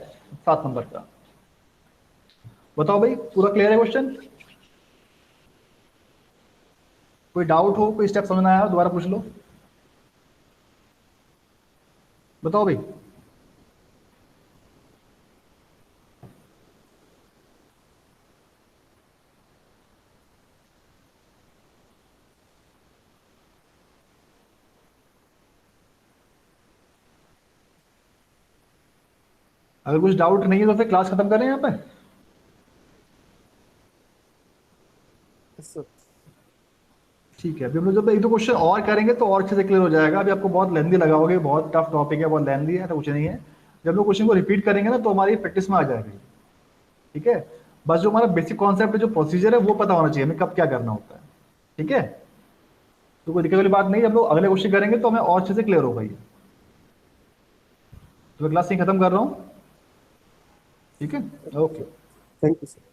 7 नंबर का। बताओ भाई, पूरा क्लियर है क्वेश्चन? कोई डाउट हो, कोई स्टेप समझ ना आया हो, दोबारा पूछ लो। बताओ भाई। अगर कुछ डाउट नहीं है तो फिर क्लास खत्म करें यहाँ पे। Yes, sir. ठीक है, अभी हम लोग जब एक दो क्वेश्चन और करेंगे तो और अच्छे से क्लियर हो जाएगा। अभी आपको बहुत लेंदी लगाओगे, बहुत टफ टॉपिक है, बहुत लेंदी है, तो कुछ नहीं है। जब लोग क्वेश्चन को रिपीट करेंगे ना तो हमारी प्रैक्टिस में आ जाएगी। ठीक है, बस जो हमारा बेसिक कॉन्सेप्ट है, जो प्रोसीजर है, वो पता होना चाहिए हमें कब क्या करना होता है। ठीक है, तो कोई दिक्कत वाली बात नहीं। जब लोग अगले क्वेश्चन करेंगे तो हमें और अच्छे से क्लियर होगा ये। तो मैं क्लास यहीं खत्म कर रहा हूँ। ठीक है, ओके। Thank you, sir.